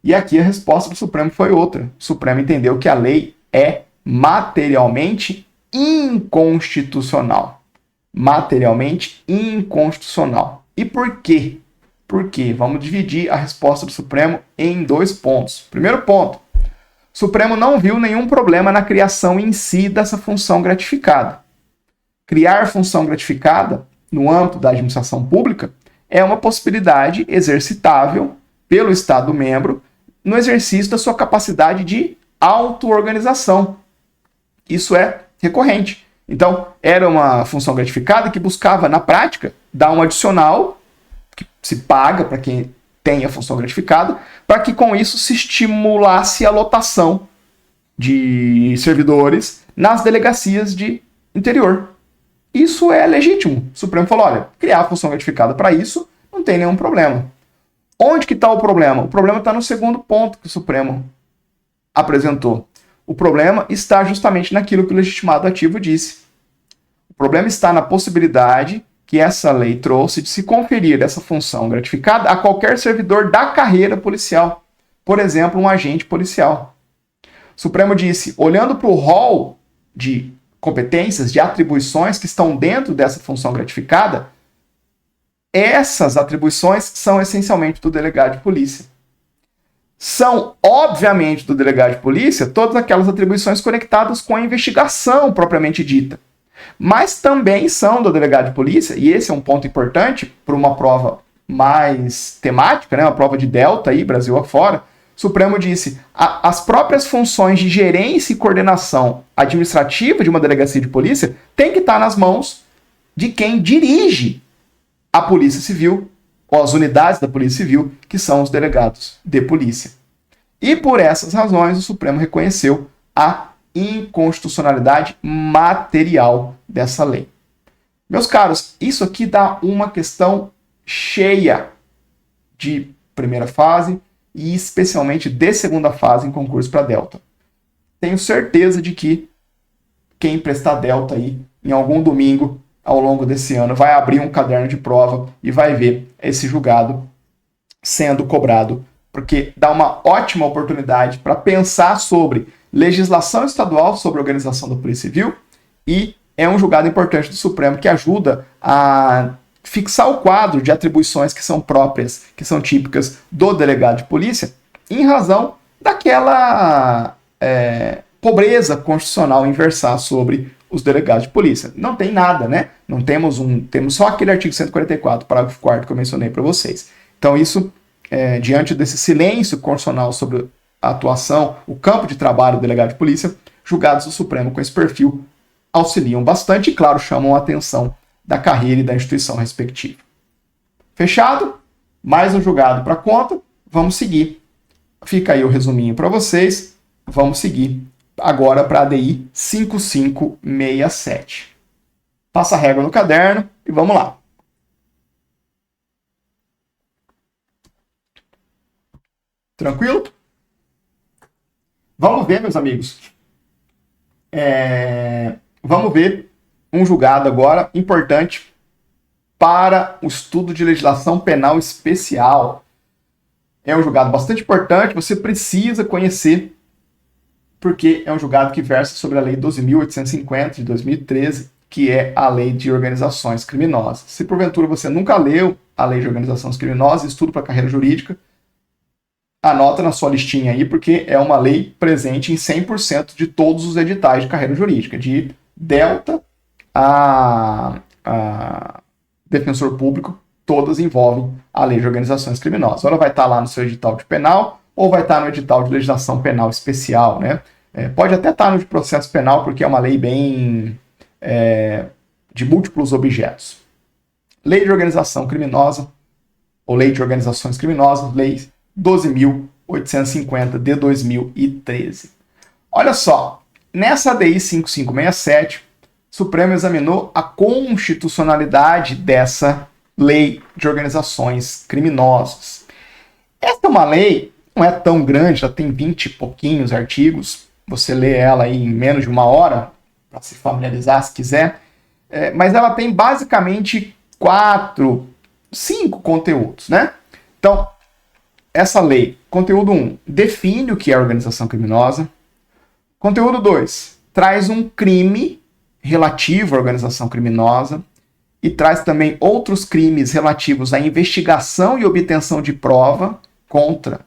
E aqui a resposta do Supremo foi outra. O Supremo entendeu que a lei é materialmente inconstitucional. Materialmente inconstitucional. E por quê? Por quê? Vamos dividir a resposta do Supremo em 2 pontos. Primeiro ponto. O Supremo não viu nenhum problema na criação em si dessa função gratificada. Criar função gratificada no âmbito da administração pública é uma possibilidade exercitável pelo Estado-membro no exercício da sua capacidade de auto-organização. Isso é recorrente. Então, era uma função gratificada que buscava, na prática, dar um adicional que se paga para quem tem a função gratificada, para que com isso se estimulasse a lotação de servidores nas delegacias de interior. Isso é legítimo. O Supremo falou, olha, criar a função gratificada para isso não tem nenhum problema. Onde que está o problema? O problema está no segundo ponto que o Supremo apresentou. O problema está justamente naquilo que o legitimado ativo disse. O problema está na possibilidade que essa lei trouxe de se conferir essa função gratificada a qualquer servidor da carreira policial. Por exemplo, um agente policial. O Supremo disse, olhando para o rol de competências, de atribuições que estão dentro dessa função gratificada, essas atribuições são essencialmente do delegado de polícia. São, obviamente, do delegado de polícia todas aquelas atribuições conectadas com a investigação propriamente dita. Mas também são do delegado de polícia, e esse é um ponto importante para uma prova mais temática, né, uma prova de delta aí, Brasil afora. O Supremo disse, as próprias funções de gerência e coordenação administrativa de uma delegacia de polícia têm que estar nas mãos de quem dirige a Polícia Civil, ou as unidades da Polícia Civil, que são os delegados de polícia. E por essas razões, o Supremo reconheceu a inconstitucionalidade material dessa lei. Meus caros, isso aqui dá uma questão cheia de primeira fase e especialmente de segunda fase em concurso para Delta. Tenho certeza de que quem prestar Delta aí em algum domingo ao longo desse ano vai abrir um caderno de prova e vai ver esse julgado sendo cobrado, porque dá uma ótima oportunidade para pensar sobre legislação estadual sobre a organização da Polícia Civil e é um julgado importante do Supremo que ajuda a fixar o quadro de atribuições que são próprias, que são típicas do delegado de polícia, em razão daquela pobreza constitucional em versar sobre os delegados de polícia. Não tem nada, né? Não temos temos só aquele artigo 144, parágrafo 4º que eu mencionei para vocês. Então isso, diante desse silêncio constitucional sobre a atuação, o campo de trabalho do delegado de polícia, julgados do Supremo com esse perfil auxiliam bastante e, claro, chamam a atenção da carreira e da instituição respectiva. Fechado? Mais um julgado para conta. Vamos seguir. Fica aí o resuminho para vocês. Vamos seguir agora para a ADI 5567. Passa a régua no caderno e vamos lá. Tranquilo? Vamos ver, meus amigos. Vamos ver um julgado agora importante para o estudo de legislação penal especial. É um julgado bastante importante, você precisa conhecer, porque é um julgado que versa sobre a Lei 12.850 de 2013, que é a Lei de Organizações Criminosas. Se porventura você nunca leu a Lei de Organizações Criminosas, estudo para carreira jurídica, anota na sua listinha aí, porque é uma lei presente em 100% de todos os editais de carreira jurídica, de Delta a defensor público, todas envolvem a lei de organizações criminosas. Ou ela vai estar lá no seu edital de penal, ou vai estar no edital de legislação penal especial, né? Pode até estar no de processo penal, porque é uma lei bem de múltiplos objetos. Lei de organização criminosa, ou lei de organizações criminosas, lei 12.850 de 2013. Olha só, nessa ADI 5567, o Supremo examinou a constitucionalidade dessa lei de organizações criminosas. Essa é uma lei, não é tão grande, já tem 20 e pouquinhos artigos, você lê ela aí em menos de uma hora, para se familiarizar se quiser, mas ela tem basicamente 5 conteúdos, né? Então, essa lei, conteúdo 1, define o que é organização criminosa. Conteúdo 2, traz um crime relativo à organização criminosa e traz também outros crimes relativos à investigação e obtenção de prova contra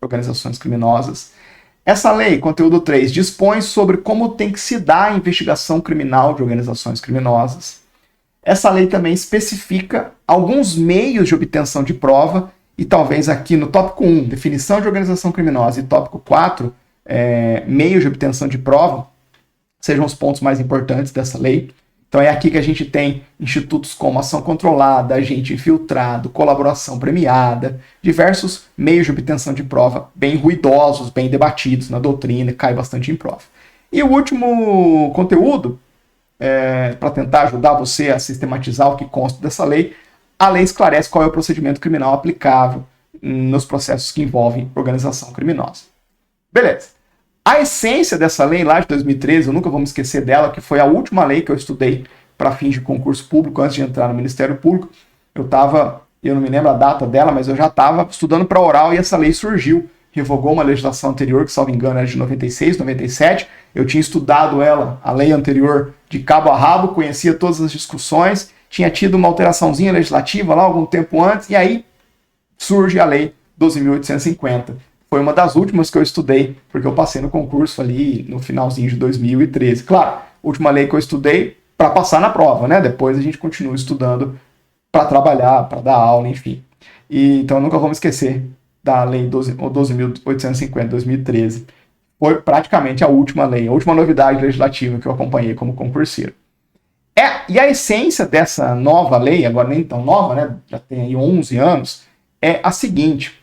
organizações criminosas. Essa lei, conteúdo 3, dispõe sobre como tem que se dar a investigação criminal de organizações criminosas. Essa lei também especifica alguns meios de obtenção de prova e talvez aqui no tópico 1, definição de organização criminosa, e tópico 4, meios de obtenção de prova, sejam os pontos mais importantes dessa lei. Então é aqui que a gente tem institutos como ação controlada, agente infiltrado, colaboração premiada, diversos meios de obtenção de prova bem ruidosos, bem debatidos na doutrina, cai bastante em prova. E o último conteúdo, para tentar ajudar você a sistematizar o que consta dessa lei, a lei esclarece qual é o procedimento criminal aplicável nos processos que envolvem organização criminosa. Beleza. A essência dessa lei lá de 2013, eu nunca vou me esquecer dela, que foi a última lei que eu estudei para fins de concurso público antes de entrar no Ministério Público. Eu não me lembro a data dela, mas eu já estava estudando para oral e essa lei surgiu. Revogou uma legislação anterior, que, salvo engano, era de 96, 97. Eu tinha estudado ela, a lei anterior, de cabo a rabo, conhecia todas as discussões, tinha tido uma alteraçãozinha legislativa lá algum tempo antes, e aí surge a lei 12.850. Foi uma das últimas que eu estudei, porque eu passei no concurso ali no finalzinho de 2013. Claro, última lei que eu estudei para passar na prova, né? Depois a gente continua estudando para trabalhar, para dar aula, enfim. Então eu nunca vou me esquecer da lei 12.850 de 2013. Foi praticamente a última lei, a última novidade legislativa que eu acompanhei como concurseiro. E a essência dessa nova lei, agora nem tão nova, né? Já tem aí 11 anos, é a seguinte: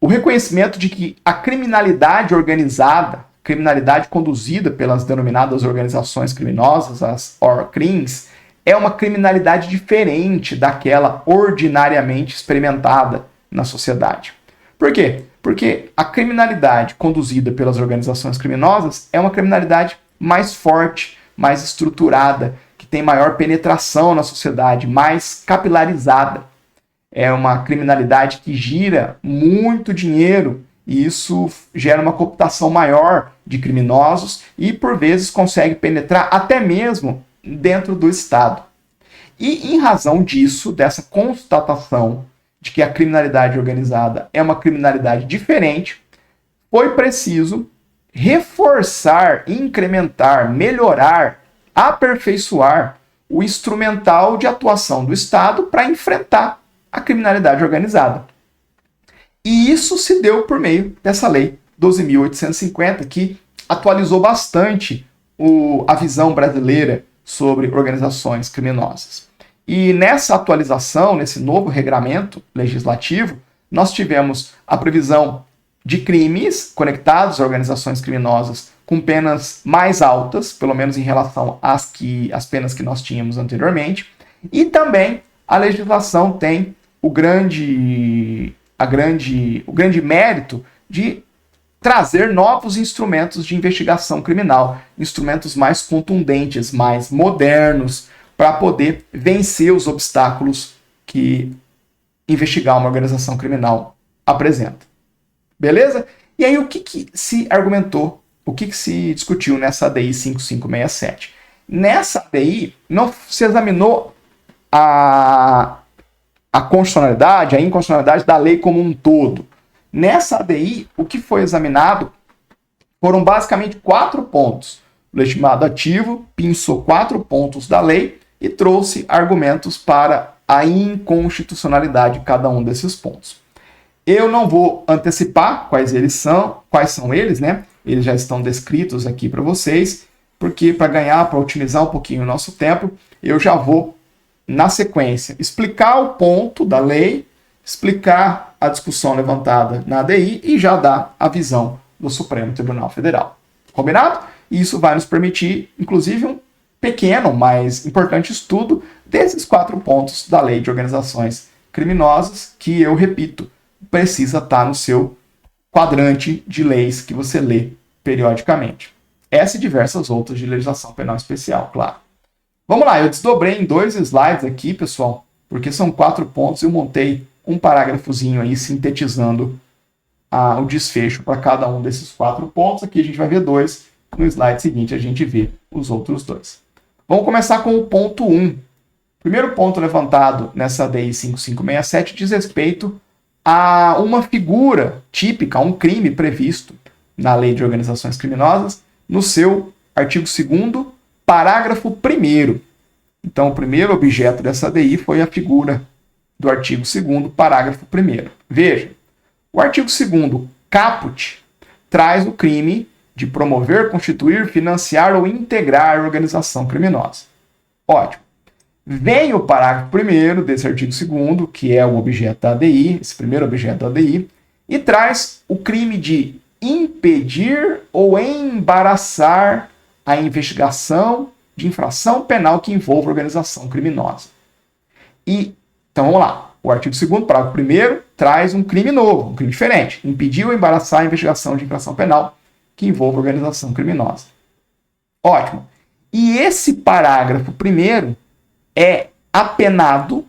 o reconhecimento de que a criminalidade organizada, criminalidade conduzida pelas denominadas organizações criminosas, as ORCRIMs, é uma criminalidade diferente daquela ordinariamente experimentada na sociedade. Por quê? Porque a criminalidade conduzida pelas organizações criminosas é uma criminalidade mais forte, mais estruturada, que tem maior penetração na sociedade, mais capilarizada. É uma criminalidade que gira muito dinheiro e isso gera uma cooptação maior de criminosos e, por vezes, consegue penetrar até mesmo dentro do Estado. E, em razão disso, dessa constatação de que a criminalidade organizada é uma criminalidade diferente, foi preciso reforçar, incrementar, melhorar, aperfeiçoar o instrumental de atuação do Estado para enfrentar a criminalidade organizada. E isso se deu por meio dessa lei 12.850, que atualizou bastante a visão brasileira sobre organizações criminosas. E nessa atualização, nesse novo regramento legislativo, nós tivemos a previsão de crimes conectados a organizações criminosas com penas mais altas, pelo menos em relação às penas que nós tínhamos anteriormente, e também a legislação tem o grande mérito de trazer novos instrumentos de investigação criminal, instrumentos mais contundentes, mais modernos, para poder vencer os obstáculos que investigar uma organização criminal apresenta. Beleza? E aí o que se argumentou, o que se discutiu nessa ADI 5567? Nessa ADI não se examinou a constitucionalidade, a inconstitucionalidade da lei como um todo. Nessa ADI, o que foi examinado foram basicamente 4 pontos. O legitimado ativo pensou 4 pontos da lei e trouxe argumentos para a inconstitucionalidade de cada um desses pontos. Eu não vou antecipar quais são eles, né? Eles já estão descritos aqui para vocês, porque para otimizar um pouquinho o nosso tempo, eu já vou, na sequência, explicar o ponto da lei, explicar a discussão levantada na ADI e já dar a visão do Supremo Tribunal Federal. Combinado? E isso vai nos permitir, inclusive, um pequeno, mas importante estudo desses 4 pontos da Lei de Organizações Criminosas, que, eu repito, precisa estar no seu quadrante de leis que você lê periodicamente. Essa e diversas outras de legislação penal especial, claro. Vamos lá, eu desdobrei em 2 slides aqui, pessoal, porque são 4 pontos e eu montei um parágrafozinho aí sintetizando o desfecho para cada um desses 4 pontos. Aqui a gente vai ver 2, no slide seguinte a gente vê os outros 2. Vamos começar com o ponto 1. O primeiro ponto levantado nessa ADI 5567 diz respeito a uma figura típica, um crime previsto na Lei de Organizações Criminosas, no seu artigo 2º, parágrafo 1º. Então, o primeiro objeto dessa ADI foi a figura do artigo 2º, parágrafo 1º. Veja, o artigo 2º, caput, traz o crime de promover, constituir, financiar ou integrar organização criminosa. Ótimo. Vem o parágrafo 1º desse artigo 2º, que é o objeto da ADI, esse primeiro objeto da ADI, e traz o crime de impedir ou embaraçar a investigação de infração penal que envolva organização criminosa. Então vamos lá. O artigo 2º, parágrafo 1º, traz um crime novo, um crime diferente. Impedir ou embaraçar a investigação de infração penal que envolva organização criminosa. Ótimo. E esse parágrafo 1º é apenado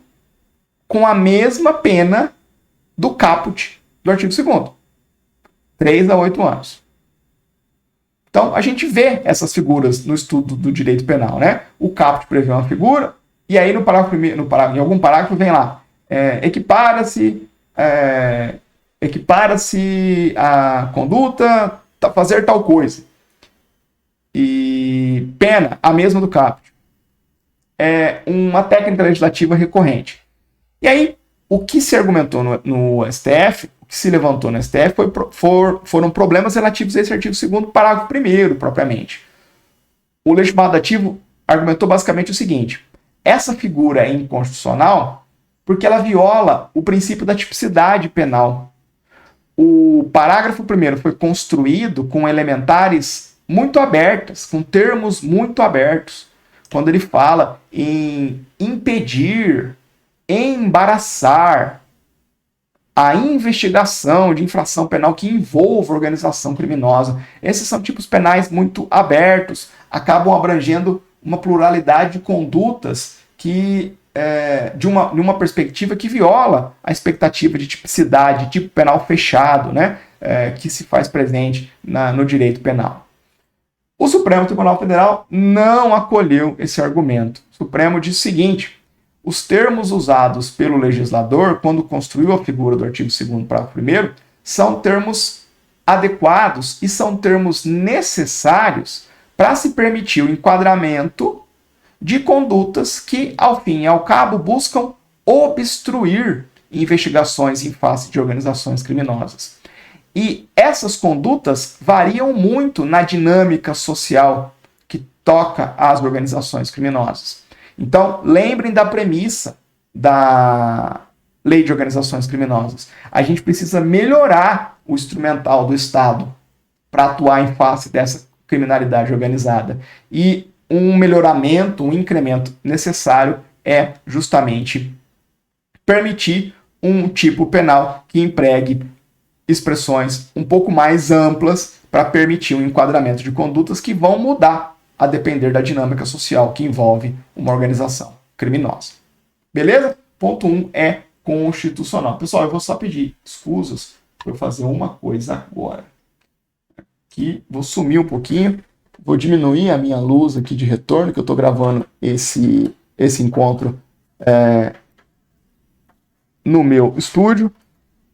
com a mesma pena do caput do artigo 2º. 3 a 8 anos. Então, a gente vê essas figuras no estudo do direito penal, né? O caput prevê uma figura, e aí no parágrafo primeiro, em algum parágrafo vem lá, equipara-se a conduta a fazer tal coisa. E pena, a mesma do caput. É uma técnica legislativa recorrente. E aí, o que se argumentou no STF, o que se levantou no STF foram problemas relativos a esse artigo 2º, parágrafo 1º, propriamente. O legitimado ativo argumentou basicamente o seguinte: essa figura é inconstitucional porque ela viola o princípio da tipicidade penal. O parágrafo 1º foi construído com elementares muito abertas, com termos muito abertos. Quando ele fala em impedir, embaraçar a investigação de infração penal que envolva organização criminosa. Esses são tipos penais muito abertos, acabam abrangendo uma pluralidade de condutas que, de uma perspectiva que viola a expectativa de tipicidade, tipo penal fechado, né, que se faz presente no direito penal. O Supremo Tribunal Federal não acolheu esse argumento. O Supremo diz o seguinte: os termos usados pelo legislador quando construiu a figura do artigo 2º, parágrafo 1º, são termos adequados e são termos necessários para se permitir o enquadramento de condutas que, ao fim e ao cabo, buscam obstruir investigações em face de organizações criminosas. E essas condutas variam muito na dinâmica social que toca às organizações criminosas. Então, lembrem da premissa da Lei de Organizações Criminosas. A gente precisa melhorar o instrumental do Estado para atuar em face dessa criminalidade organizada. E um melhoramento, um incremento necessário é justamente permitir um tipo penal que empregue expressões um pouco mais amplas para permitir um enquadramento de condutas que vão mudar a depender da dinâmica social que envolve uma organização criminosa. Beleza? Ponto 1 é constitucional. Pessoal, eu vou só pedir escusas para eu fazer uma coisa agora. Aqui, vou sumir um pouquinho, vou diminuir a minha luz aqui de retorno, que eu estou gravando esse encontro no meu estúdio.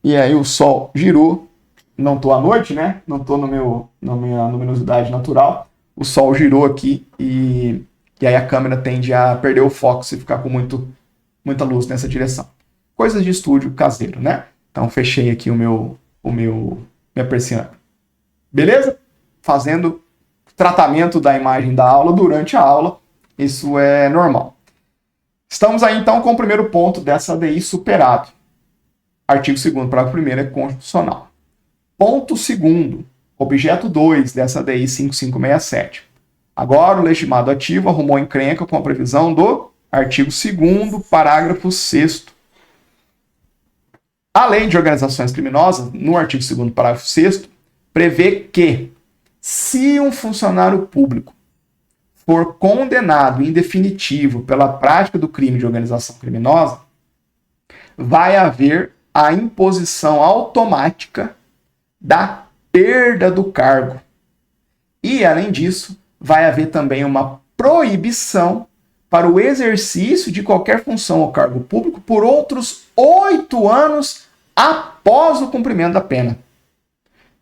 e aí o Sol girou, não tô à noite, né? Não tô na minha luminosidade natural, o Sol girou aqui e aí a câmera tende a perder o foco se ficar com muita luz nessa direção. Coisas de estúdio caseiro, né? Então fechei aqui minha persiana. Beleza? Fazendo tratamento da imagem da aula durante a aula, isso é normal. Estamos aí então com o primeiro ponto dessa ADI superado. Artigo 2º, parágrafo 1º é constitucional. Ponto 2º, objeto 2 dessa ADI 5567. Agora o legitimado ativo arrumou encrenca com a previsão do artigo 2º, parágrafo 6º. A lei de organizações criminosas, no artigo 2º, parágrafo 6º, prevê que, se um funcionário público for condenado em definitivo pela prática do crime de organização criminosa, vai haver a imposição automática da perda do cargo. E, além disso, vai haver também uma proibição para o exercício de qualquer função ou cargo público por outros 8 anos após o cumprimento da pena.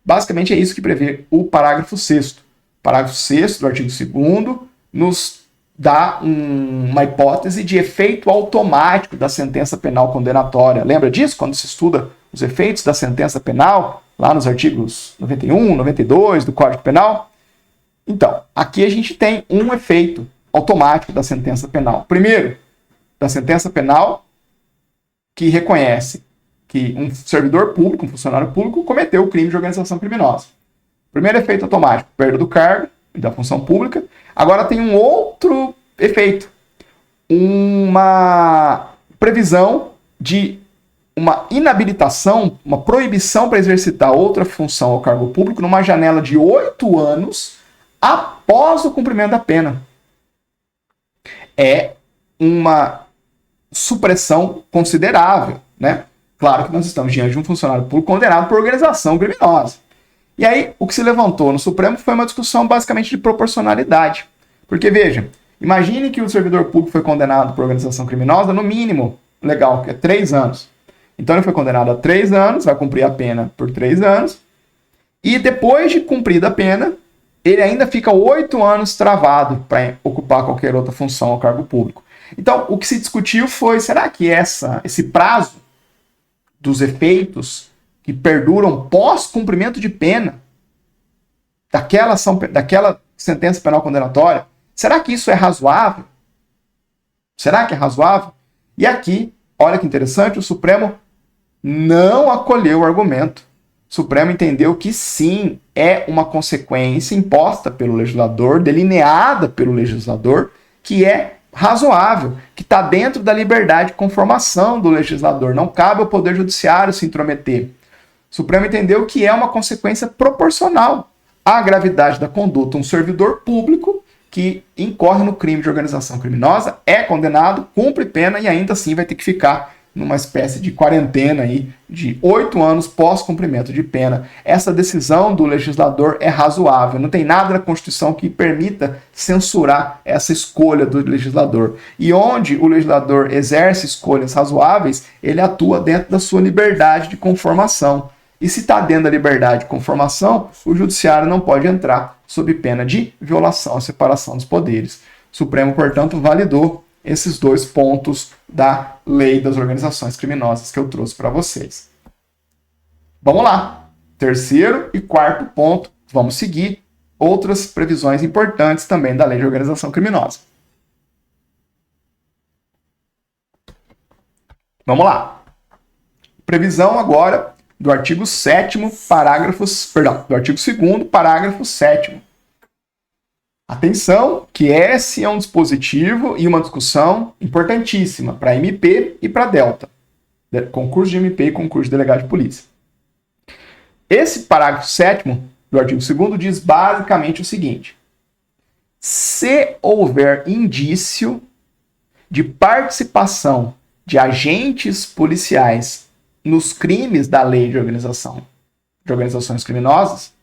Basicamente é isso que prevê o parágrafo 6º. O parágrafo 6º do artigo 2º nos dá uma hipótese de efeito automático da sentença penal condenatória. Lembra disso? Quando se estuda os efeitos da sentença penal, lá nos artigos 91, 92 do Código Penal. Então, aqui a gente tem um efeito automático da sentença penal. Primeiro, da sentença penal que reconhece que um servidor público, um funcionário público, cometeu o crime de organização criminosa. Primeiro efeito automático, perda do cargo e da função pública. Agora tem um outro efeito, uma previsão de uma inabilitação, uma proibição para exercitar outra função ou cargo público numa janela de 8 anos após o cumprimento da pena. É uma supressão considerável, né? Claro que nós estamos diante de um funcionário público condenado por organização criminosa. E aí, o que se levantou no Supremo foi uma discussão basicamente de proporcionalidade. Porque, veja, imagine que o servidor público foi condenado por organização criminosa, no mínimo legal, que é 3 anos. Então ele foi condenado a 3 anos, vai cumprir a pena por 3 anos, e depois de cumprida a pena, ele ainda fica 8 anos travado para ocupar qualquer outra função ou cargo público. Então, o que se discutiu foi, será que esse prazo dos efeitos que perduram pós-cumprimento de pena daquela sentença penal condenatória, será que isso é razoável? Será que é razoável? E aqui, olha que interessante, o Supremo não acolheu o argumento. O Supremo entendeu que sim, é uma consequência imposta pelo legislador, delineada pelo legislador, que é razoável, que está dentro da liberdade de conformação do legislador. Não cabe ao Poder Judiciário se intrometer. O Supremo entendeu que é uma consequência proporcional à gravidade da conduta. Um servidor público que incorre no crime de organização criminosa é condenado, cumpre pena e ainda assim vai ter que ficar numa espécie de quarentena aí de 8 anos pós-cumprimento de pena. Essa decisão do legislador é razoável. Não tem nada na Constituição que permita censurar essa escolha do legislador. E onde o legislador exerce escolhas razoáveis, ele atua dentro da sua liberdade de conformação. E se está dentro da liberdade de conformação, o judiciário não pode entrar sob pena de violação à separação dos poderes. O Supremo, portanto, validou esses 2 pontos da lei das organizações criminosas que eu trouxe para vocês. Vamos lá. 3º e 4º ponto. Vamos seguir outras previsões importantes também da lei de organização criminosa. Vamos lá. Previsão agora do artigo 7º, do artigo 2º, parágrafo 7º. Atenção, que esse é um dispositivo e uma discussão importantíssima para MP e para Delta. Concurso de MP e concurso de delegado de polícia. Esse parágrafo 7º do artigo 2º diz basicamente o seguinte: se houver indício de participação de agentes policiais nos crimes da lei de organizações criminosas,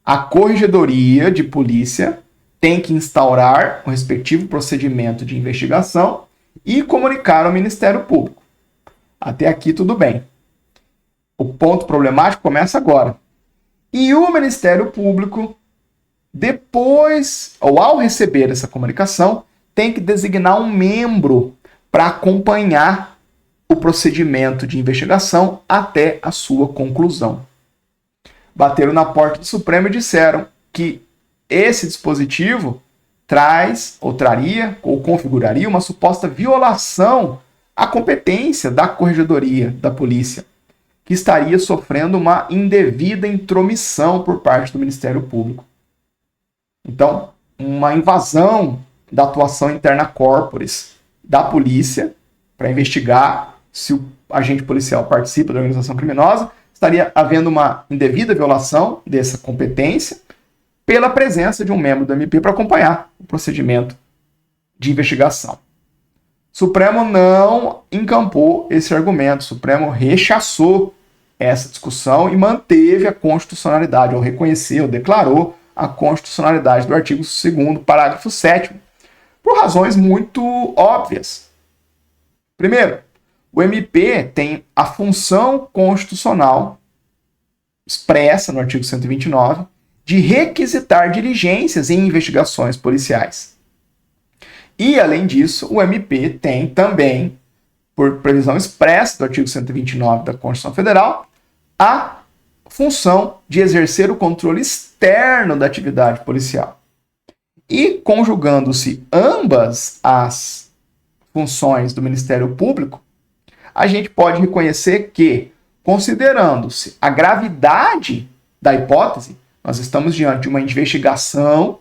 a Corregedoria de Polícia tem que instaurar o respectivo procedimento de investigação e comunicar ao Ministério Público. Até aqui tudo bem. O ponto problemático começa agora. E o Ministério Público, depois, ou ao receber essa comunicação, tem que designar um membro para acompanhar o procedimento de investigação até a sua conclusão. Bateram na porta do Supremo e disseram que esse dispositivo traz, ou traria, ou configuraria uma suposta violação à competência da Corregedoria da Polícia, que estaria sofrendo uma indevida intromissão por parte do Ministério Público. Então, uma invasão da atuação interna corporis da polícia para investigar se o agente policial participa da organização criminosa, estaria havendo uma indevida violação dessa competência pela presença de um membro do MP para acompanhar o procedimento de investigação. O Supremo não encampou esse argumento, o Supremo rechaçou essa discussão e manteve a constitucionalidade, ou reconheceu, declarou a constitucionalidade do artigo 2º, parágrafo 7º, por razões muito óbvias. Primeiro, o MP tem a função constitucional expressa no artigo 129 de requisitar diligências em investigações policiais. E, além disso, o MP tem também, por previsão expressa do artigo 129 da Constituição Federal, a função de exercer o controle externo da atividade policial. E, conjugando-se ambas as funções do Ministério Público, a gente pode reconhecer que, considerando-se a gravidade da hipótese, nós estamos diante de uma investigação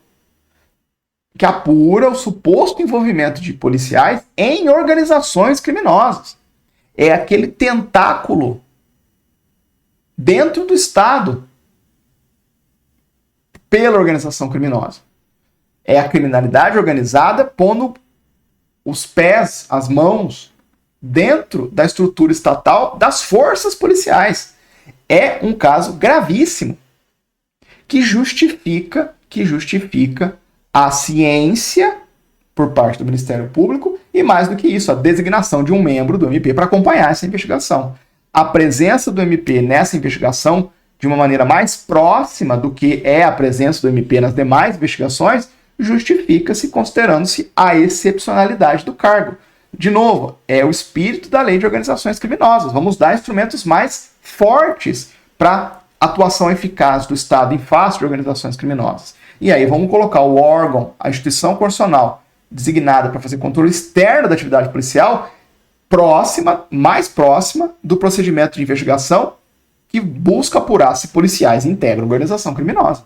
que apura o suposto envolvimento de policiais em organizações criminosas. É aquele tentáculo dentro do Estado pela organização criminosa. É a criminalidade organizada pondo os pés, as mãos, dentro da estrutura estatal das forças policiais. É um caso gravíssimo que justifica a ciência por parte do Ministério Público e, mais do que isso, a designação de um membro do MP para acompanhar essa investigação. A presença do MP nessa investigação, de uma maneira mais próxima do que é a presença do MP nas demais investigações, justifica-se considerando-se a excepcionalidade do cargo. De novo, é o espírito da lei de organizações criminosas. Vamos dar instrumentos mais fortes para atuação eficaz do Estado em face de organizações criminosas. E aí vamos colocar o órgão, a instituição constitucional designada para fazer controle externo da atividade policial mais próxima do procedimento de investigação que busca apurar se policiais integram organização criminosa.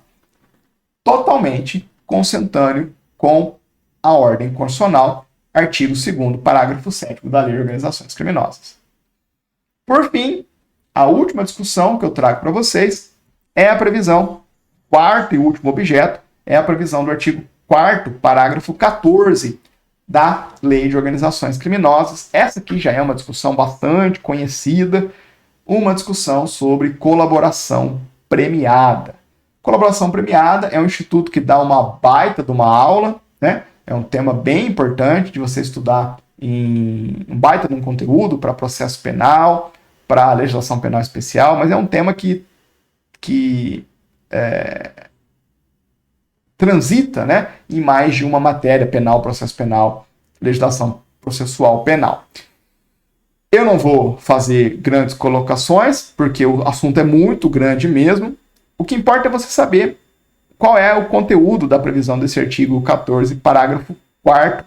Totalmente consentâneo com a ordem constitucional, artigo 2º, parágrafo 7º da Lei de Organizações Criminosas. Por fim, a última discussão que eu trago para vocês é a previsão, quarto e último objeto, é a previsão do artigo 4º, parágrafo 14 da Lei de Organizações Criminosas. Essa aqui já é uma discussão bastante conhecida, uma discussão sobre colaboração premiada. Colaboração premiada é um instituto que dá uma baita de uma aula, né? É um tema bem importante de você estudar em um baita de um conteúdo para processo penal, para legislação penal especial, mas é um tema que transita, né, em mais de uma matéria penal, processo penal, legislação processual penal. Eu não vou fazer grandes colocações, porque o assunto é muito grande mesmo. O que importa é você saber qual é o conteúdo da previsão desse artigo 14, parágrafo 4º,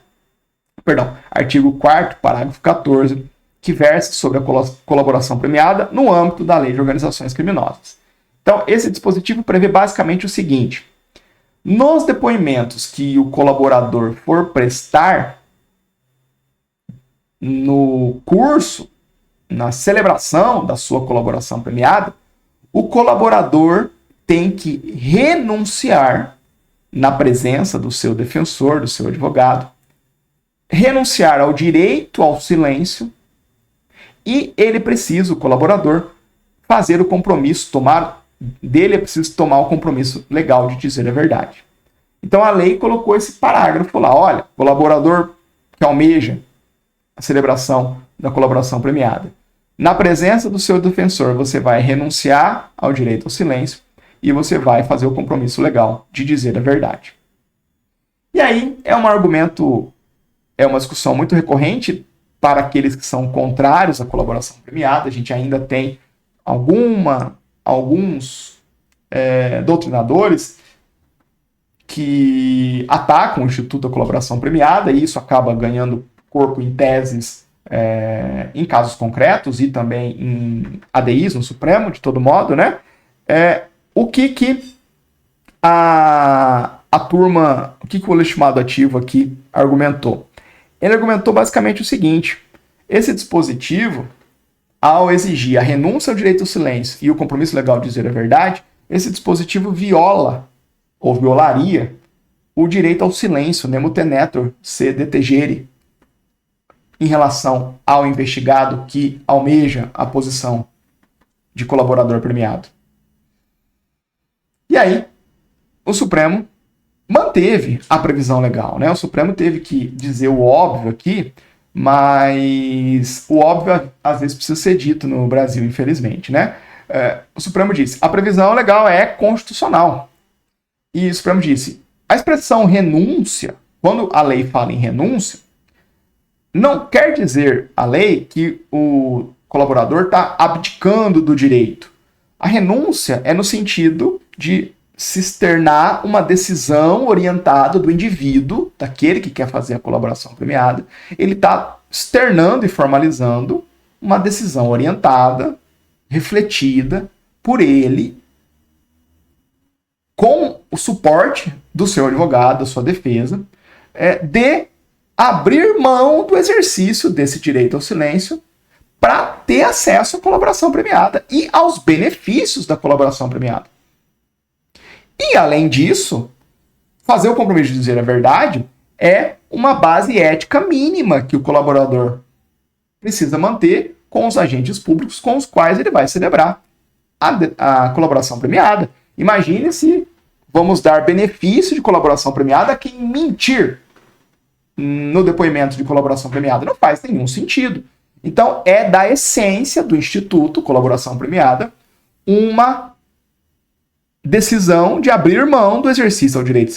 artigo 4º, parágrafo 14, que versa sobre a colaboração premiada no âmbito da Lei de Organizações Criminosas. Então, esse dispositivo prevê basicamente o seguinte: nos depoimentos que o colaborador for prestar no curso, na celebração da sua colaboração premiada, o colaborador tem que renunciar, na presença do seu defensor, do seu advogado, renunciar ao direito ao silêncio e ele precisa, o colaborador, fazer o compromisso, é preciso tomar o compromisso legal de dizer a verdade. Então a lei colocou esse parágrafo lá, olha, colaborador que almeja a celebração da colaboração premiada, Na presença do seu defensor, você vai renunciar ao direito ao silêncio e você vai fazer o compromisso legal de dizer a verdade. E aí é um argumento, é uma discussão muito recorrente para aqueles que são contrários à colaboração premiada. A gente ainda tem alguns doutrinadores que atacam o Instituto da Colaboração Premiada, e isso acaba ganhando corpo em teses em casos concretos e também em ADIs no Supremo, de todo modo, né? O que o legitimado ativo aqui argumentou? Ele argumentou basicamente o seguinte: esse dispositivo, ao exigir a renúncia ao direito ao silêncio e o compromisso legal de dizer a verdade, esse dispositivo viola ou violaria o direito ao silêncio, nemo tenetur se detegere, em relação ao investigado que almeja a posição de colaborador premiado. E aí, o Supremo manteve a previsão legal, né? O Supremo teve que dizer o óbvio aqui, mas o óbvio às vezes precisa ser dito no Brasil, infelizmente, né? O Supremo disse: a previsão legal é constitucional. E o Supremo disse: a expressão renúncia, quando a lei fala em renúncia, não quer dizer a lei que o colaborador está abdicando do direito. A renúncia é no sentido de se externar uma decisão orientada do indivíduo, daquele que quer fazer a colaboração premiada. Ele está externando e formalizando uma decisão orientada, refletida por ele, com o suporte do seu advogado, da sua defesa, de abrir mão do exercício desse direito ao silêncio para ter acesso à colaboração premiada e aos benefícios da colaboração premiada. E, além disso, fazer o compromisso de dizer a verdade é uma base ética mínima que o colaborador precisa manter com os agentes públicos com os quais ele vai celebrar a colaboração premiada. Imagine se vamos dar benefício de colaboração premiada a quem mentir no depoimento de colaboração premiada. Não faz nenhum sentido. Então, é da essência do Instituto Colaboração Premiada uma decisão de abrir mão do exercício ao direito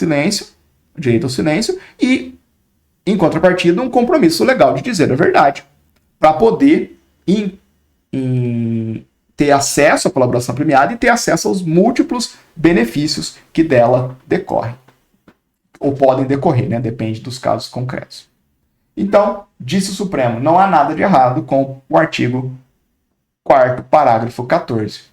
ao silêncio e, em contrapartida, um compromisso legal de dizer a verdade, para poder ter acesso à colaboração premiada e ter acesso aos múltiplos benefícios que dela decorrem. Ou podem decorrer, né? Depende dos casos concretos. Então, disse o Supremo, não há nada de errado com o artigo 4º, parágrafo 14.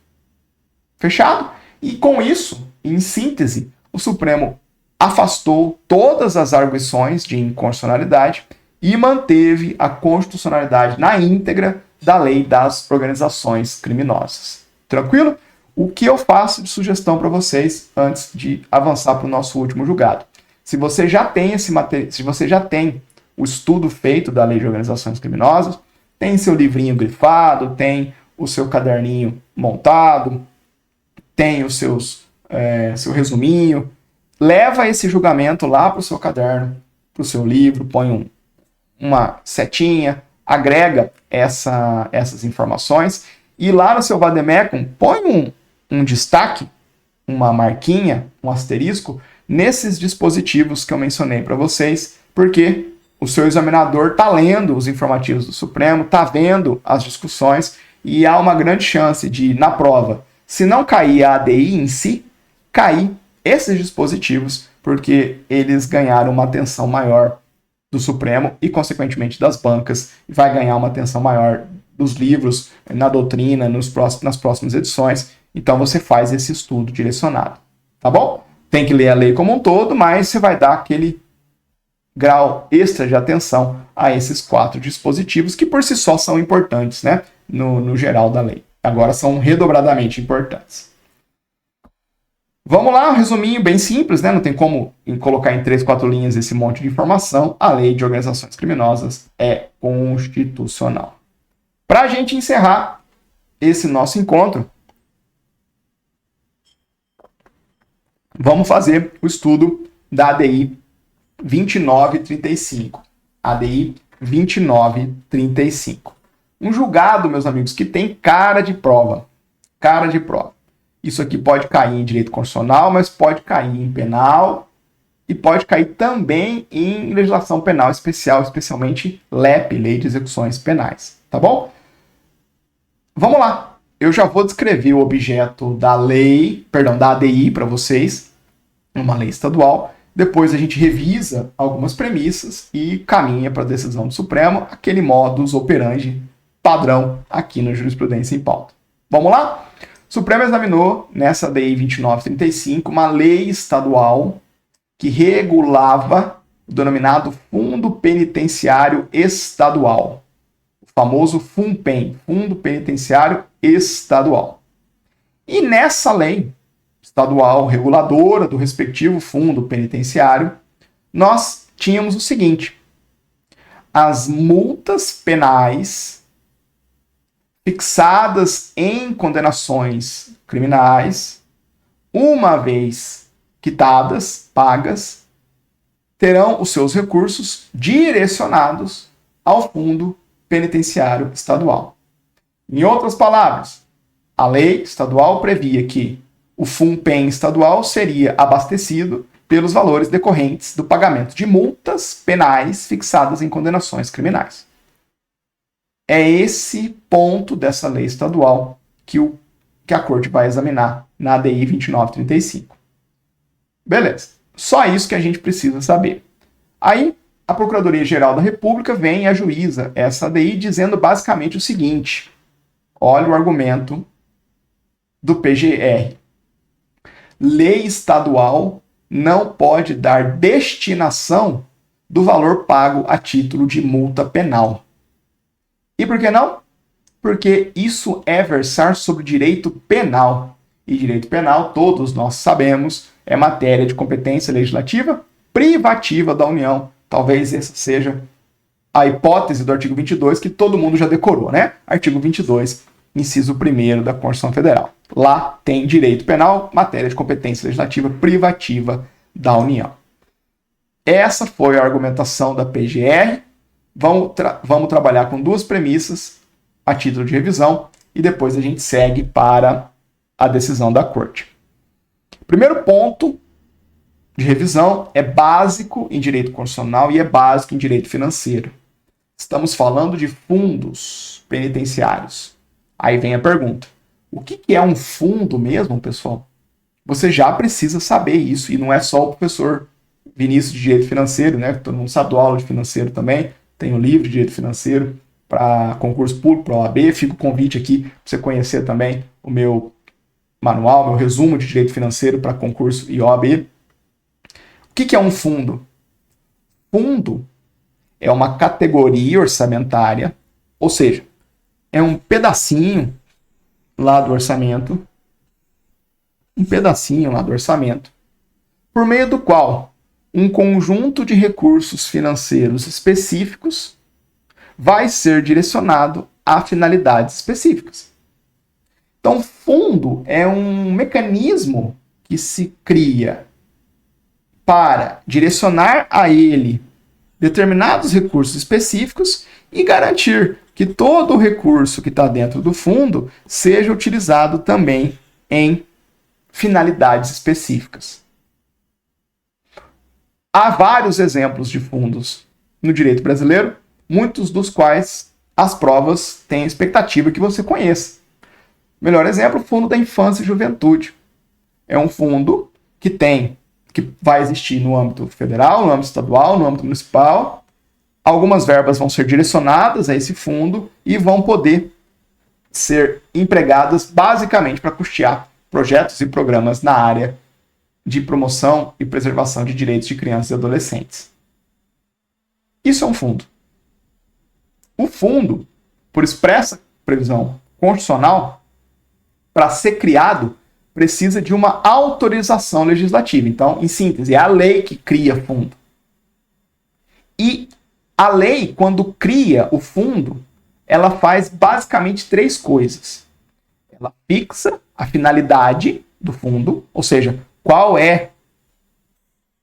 Fechado? E com isso, em síntese, o Supremo afastou todas as arguições de inconstitucionalidade e manteve a constitucionalidade na íntegra da lei das organizações criminosas. Tranquilo? O que eu faço de sugestão para vocês antes de avançar para o nosso último julgado? Se você já tem se você já tem o estudo feito da lei de organizações criminosas, tem seu livrinho grifado, tem o seu caderninho montado, tem o seu resuminho, leva esse julgamento lá para o seu caderno, para o seu livro, põe uma setinha, agrega essas informações e lá no seu vademecum põe um destaque, uma marquinha, um asterisco, nesses dispositivos que eu mencionei para vocês, porque o seu examinador está lendo os informativos do Supremo, está vendo as discussões e há uma grande chance de, na prova, se não cair a ADI em si, cair esses dispositivos, porque eles ganharam uma atenção maior do Supremo e, consequentemente, das bancas, e vai ganhar uma atenção maior dos livros, na doutrina, nas próximas edições. Então, você faz esse estudo direcionado, tá bom? Tem que ler a lei como um todo, mas você vai dar aquele grau extra de atenção a esses 4 dispositivos, que por si só são importantes, né? No geral da lei. Agora são redobradamente importantes. Vamos lá, um resuminho bem simples, né? Não tem como colocar em 3, 4 linhas esse monte de informação. A lei de organizações criminosas é constitucional. Para a gente encerrar esse nosso encontro, vamos fazer o estudo da ADI 2935. ADI 2935. Um julgado, meus amigos, que tem cara de prova. Cara de prova. Isso aqui pode cair em direito constitucional, mas pode cair em penal e pode cair também em legislação penal especial, especialmente LEP, Lei de Execuções Penais. Tá bom? Vamos lá. Eu já vou descrever o objeto da lei, da ADI para vocês, uma lei estadual. Depois a gente revisa algumas premissas e caminha para a decisão do Supremo, aquele modus operandi padrão aqui na Jurisprudência em Pauta. Vamos lá? O Supremo examinou, nessa ADI 2935, uma lei estadual que regulava o denominado Fundo Penitenciário Estadual, o famoso FUNPEN, Fundo Penitenciário Estadual. E nessa lei estadual reguladora do respectivo fundo penitenciário, nós tínhamos o seguinte: as multas penais fixadas em condenações criminais, uma vez quitadas, pagas, terão os seus recursos direcionados ao Fundo Penitenciário Estadual. Em outras palavras, a lei estadual previa que o FUNPEN estadual seria abastecido pelos valores decorrentes do pagamento de multas penais fixadas em condenações criminais. É esse ponto dessa lei estadual que a Corte vai examinar na ADI 2935. Beleza. Só isso que a gente precisa saber. Aí, a Procuradoria-Geral da República vem e ajuiza essa ADI dizendo basicamente o seguinte: olha o argumento do PGR. Lei estadual não pode dar destinação do valor pago a título de multa penal. E por que não? Porque isso é versar sobre direito penal. E direito penal, todos nós sabemos, é matéria de competência legislativa privativa da União. Talvez essa seja a hipótese do artigo 22 que todo mundo já decorou, né? Artigo 22, inciso 1º da Constituição Federal. Lá tem direito penal, matéria de competência legislativa privativa da União. Essa foi a argumentação da PGR. Vamos trabalhar com duas premissas a título de revisão e depois a gente segue para a decisão da Corte. O primeiro ponto de revisão é básico em direito constitucional e é básico em direito financeiro. Estamos falando de fundos penitenciários. Aí vem a pergunta: o que é um fundo mesmo, pessoal? Você já precisa saber isso, e não é só o professor Vinícius de Direito Financeiro, né? Todo mundo sabe, dou aula de financeiro também, tenho livro de Direito Financeiro para concurso público, para a OAB. Fica o convite aqui para você conhecer também o meu manual, meu resumo de Direito Financeiro para concurso e OAB. O que é um fundo? Fundo é uma categoria orçamentária, ou seja, é um pedacinho lá do orçamento, por meio do qual um conjunto de recursos financeiros específicos vai ser direcionado a finalidades específicas. Então, fundo é um mecanismo que se cria para direcionar a ele determinados recursos específicos e garantir que todo o recurso que está dentro do fundo seja utilizado também em finalidades específicas. Há vários exemplos de fundos no direito brasileiro, muitos dos quais as provas têm a expectativa que você conheça. Melhor exemplo, o Fundo da Infância e Juventude. É um fundo que vai existir no âmbito federal, no âmbito estadual, no âmbito municipal. Algumas verbas vão ser direcionadas a esse fundo e vão poder ser empregadas basicamente para custear projetos e programas na área de promoção e preservação de direitos de crianças e adolescentes. Isso é um fundo. O fundo, por expressa previsão constitucional, para ser criado, precisa de uma autorização legislativa. Então, em síntese, é a lei que cria fundo. E a lei, quando cria o fundo, ela faz basicamente três coisas. Ela fixa a finalidade do fundo, ou seja, qual é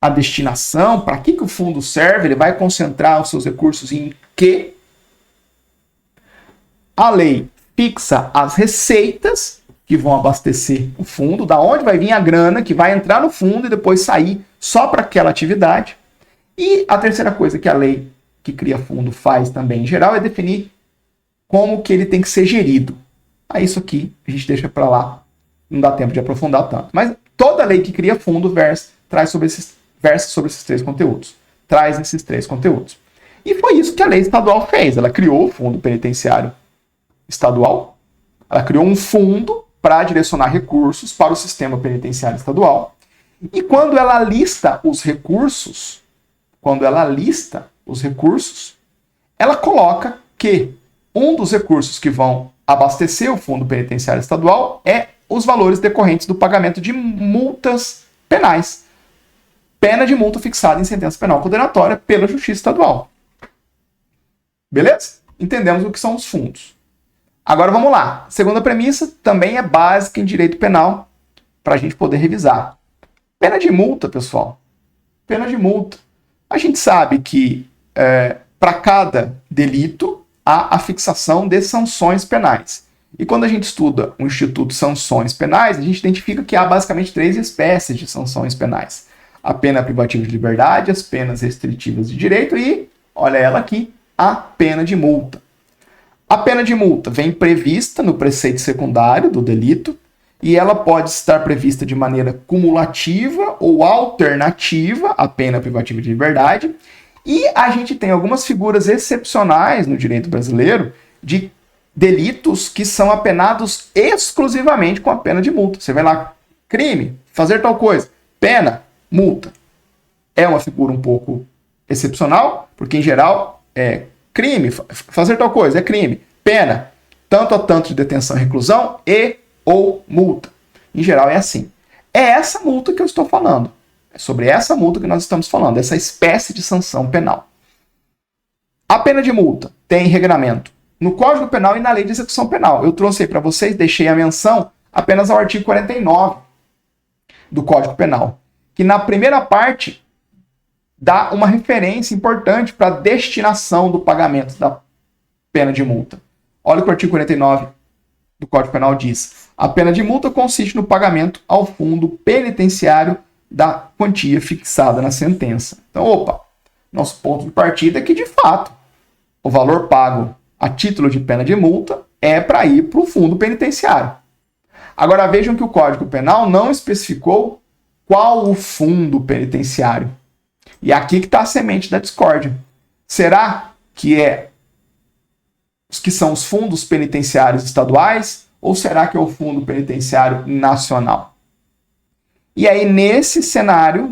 a destinação, para que o fundo serve, ele vai concentrar os seus recursos em quê? A lei fixa as receitas que vão abastecer o fundo, da onde vai vir a grana que vai entrar no fundo e depois sair só para aquela atividade. E a terceira coisa que a lei que cria fundo faz também, em geral, é definir como que ele tem que ser gerido. Aí isso aqui a gente deixa para lá, não dá tempo de aprofundar tanto. Mas toda lei que cria fundo versa sobre esses três conteúdos. Traz esses três conteúdos. E foi isso que a lei estadual fez. Ela criou o fundo penitenciário estadual. Ela criou um fundo para direcionar recursos para o sistema penitenciário estadual. E quando ela lista os recursos, ela coloca que um dos recursos que vão abastecer o fundo penitenciário estadual é os valores decorrentes do pagamento de multas penais. Pena de multa fixada em sentença penal condenatória pela Justiça Estadual. Beleza? Entendemos o que são os fundos. Agora vamos lá. Segunda premissa também é básica em direito penal para a gente poder revisar. Pena de multa, pessoal. Pena de multa. A gente sabe que para cada delito há a fixação de sanções penais. E quando a gente estuda o Instituto Sanções Penais, a gente identifica que há basicamente 3 espécies de sanções penais. A pena privativa de liberdade, as penas restritivas de direito e, olha ela aqui, a pena de multa. A pena de multa vem prevista no preceito secundário do delito e ela pode estar prevista de maneira cumulativa ou alternativa à pena privativa de liberdade. E a gente tem algumas figuras excepcionais no direito brasileiro de delitos que são apenados exclusivamente com a pena de multa. Você vai lá, crime, fazer tal coisa, pena, multa. É uma figura um pouco excepcional, porque em geral é crime, fazer tal coisa, é crime, pena, tanto a tanto de detenção e reclusão e ou multa. Em geral é assim. É essa multa que eu estou falando. É sobre essa multa que nós estamos falando, essa espécie de sanção penal. A pena de multa tem regramento no Código Penal e na Lei de Execução Penal. Eu trouxe aí para vocês, deixei a menção apenas ao artigo 49 do Código Penal, que na primeira parte dá uma referência importante para a destinação do pagamento da pena de multa. Olha o que o artigo 49 do Código Penal diz. A pena de multa consiste no pagamento ao fundo penitenciário da quantia fixada na sentença. Então, nosso ponto de partida é que, de fato, o valor pago a título de pena de multa é para ir para o fundo penitenciário. Agora, vejam que o Código Penal não especificou qual o fundo penitenciário. E aqui que está a semente da discórdia. Será que são os fundos penitenciários estaduais ou será que é o fundo penitenciário nacional? E aí, nesse cenário,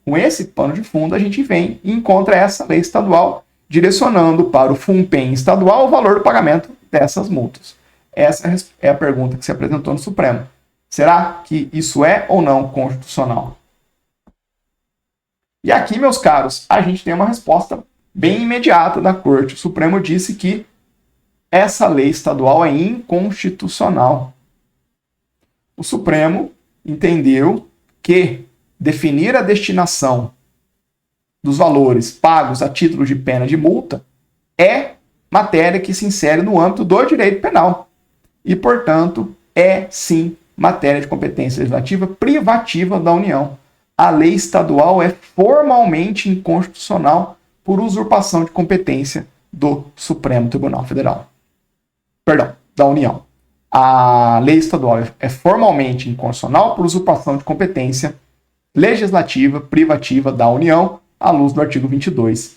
com esse pano de fundo, a gente vem e encontra essa lei estadual direcionando para o FUNPEN estadual o valor do pagamento dessas multas. Essa é a pergunta que se apresentou no Supremo. Será que isso é ou não constitucional? E aqui, meus caros, a gente tem uma resposta bem imediata da Corte. O Supremo disse que essa lei estadual é inconstitucional. O Supremo entendeu que definir a destinação dos valores pagos a título de pena de multa é matéria que se insere no âmbito do direito penal. E, portanto, é sim matéria de competência legislativa privativa da União. A lei estadual é formalmente inconstitucional por usurpação de competência do Supremo Tribunal Federal. Perdão, da União. A lei estadual é formalmente inconstitucional por usurpação de competência legislativa privativa da União, à luz do artigo 22,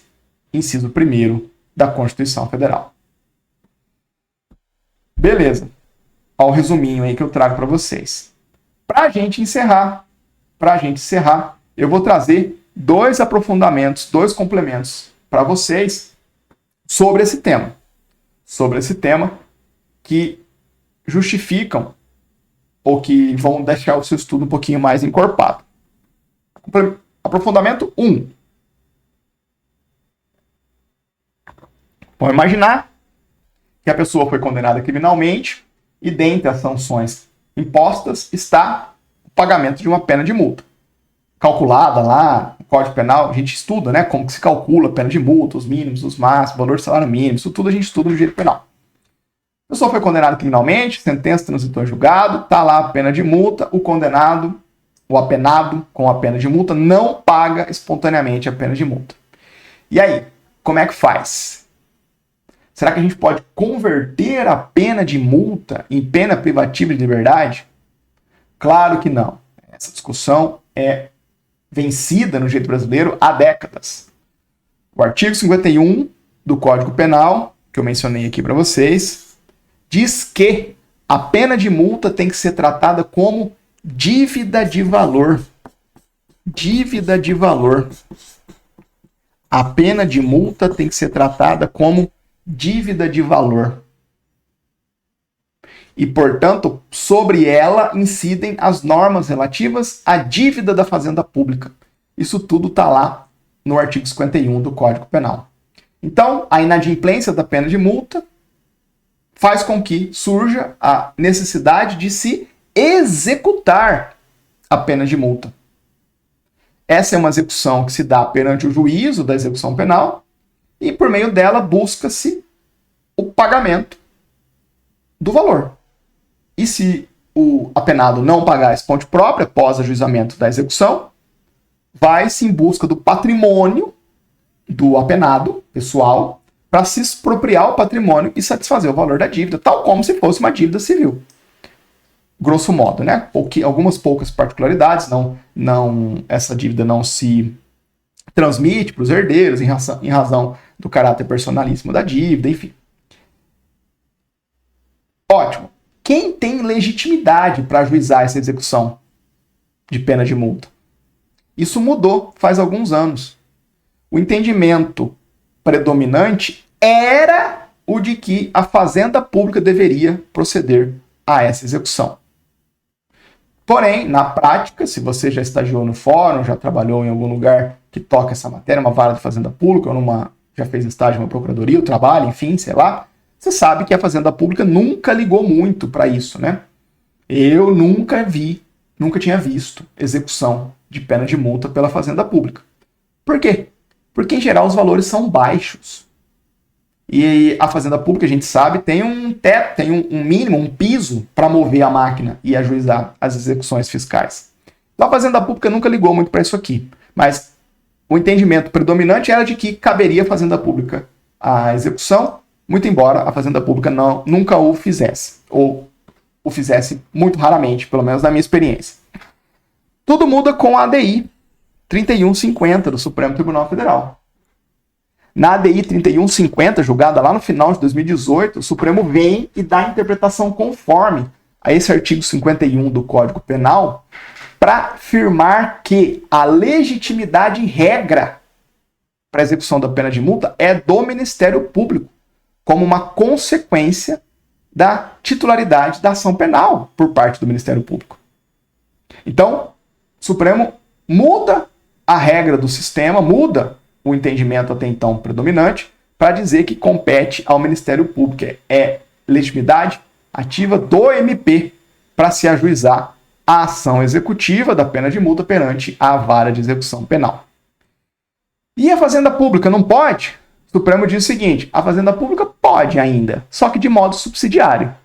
inciso 1º da Constituição Federal. Beleza. Olha o resuminho aí que eu trago para vocês. Para a gente encerrar, eu vou trazer 2 aprofundamentos, 2 complementos para vocês sobre esse tema. Sobre esse tema que justificam ou que vão deixar o seu estudo um pouquinho mais encorpado. Aprofundamento 1. Vamos imaginar que a pessoa foi condenada criminalmente e dentre as sanções impostas está o pagamento de uma pena de multa. Calculada lá no Código Penal, a gente estuda, né, como que se calcula a pena de multa, os mínimos, os máximos, valor do salário mínimo, isso tudo a gente estuda no direito penal. A pessoa foi condenada criminalmente, sentença transitou em julgado, tá lá a pena de multa, o condenado, o apenado com a pena de multa não paga espontaneamente a pena de multa. E aí, como é que faz? Será que a gente pode converter a pena de multa em pena privativa de liberdade? Claro que não. Essa discussão é vencida no direito brasileiro há décadas. O artigo 51 do Código Penal, que eu mencionei aqui para vocês, diz que a pena de multa tem que ser tratada como dívida de valor. Dívida de valor. A pena de multa tem que ser tratada como dívida de valor. E, portanto, sobre ela incidem as normas relativas à dívida da Fazenda Pública. Isso tudo está lá no artigo 51 do Código Penal. Então, a inadimplência da pena de multa faz com que surja a necessidade de se executar a pena de multa. Essa é uma execução que se dá perante o juízo da execução penal e, por meio dela, busca-se o pagamento do valor. E se o apenado não pagar esse ponto próprio após ajuizamento da execução, vai-se em busca do patrimônio do apenado pessoal para se expropriar o patrimônio e satisfazer o valor da dívida, tal como se fosse uma dívida civil. Grosso modo, né? Algumas poucas particularidades, essa dívida não se transmite para os herdeiros em razão do caráter personalíssimo da dívida, enfim. Ótimo. Quem tem legitimidade para ajuizar essa execução de pena de multa? Isso mudou faz alguns anos. O entendimento predominante era o de que a Fazenda Pública deveria proceder a essa execução. Porém, na prática, se você já estagiou no fórum, já trabalhou em algum lugar que toca essa matéria, uma vara de Fazenda Pública, ou já fez estágio em uma procuradoria, ou trabalho, enfim, sei lá, você sabe que a Fazenda Pública nunca ligou muito para isso, né? Eu nunca tinha visto execução de pena de multa pela Fazenda Pública. Por quê? Porque, em geral, os valores são baixos. E a Fazenda Pública, a gente sabe, tem um teto, tem um mínimo, um piso para mover a máquina e ajuizar as execuções fiscais. Então, a Fazenda Pública nunca ligou muito para isso aqui. Mas o entendimento predominante era de que caberia à Fazenda Pública a execução, muito embora a Fazenda Pública nunca o fizesse. Ou o fizesse muito raramente, pelo menos na minha experiência. Tudo muda com a ADI 3150 do Supremo Tribunal Federal. Na ADI 3150, julgada lá no final de 2018, o Supremo vem e dá interpretação conforme a esse artigo 51 do Código Penal para afirmar que a legitimidade regra para a execução da pena de multa é do Ministério Público, como uma consequência da titularidade da ação penal por parte do Ministério Público. Então, o Supremo muda a regra do sistema, muda o entendimento até então predominante, para dizer que compete ao Ministério Público. É legitimidade ativa do MP para se ajuizar a ação executiva da pena de multa perante a vara de execução penal. E a Fazenda Pública não pode? O Supremo diz o seguinte: a Fazenda Pública pode ainda, só que de modo subsidiário.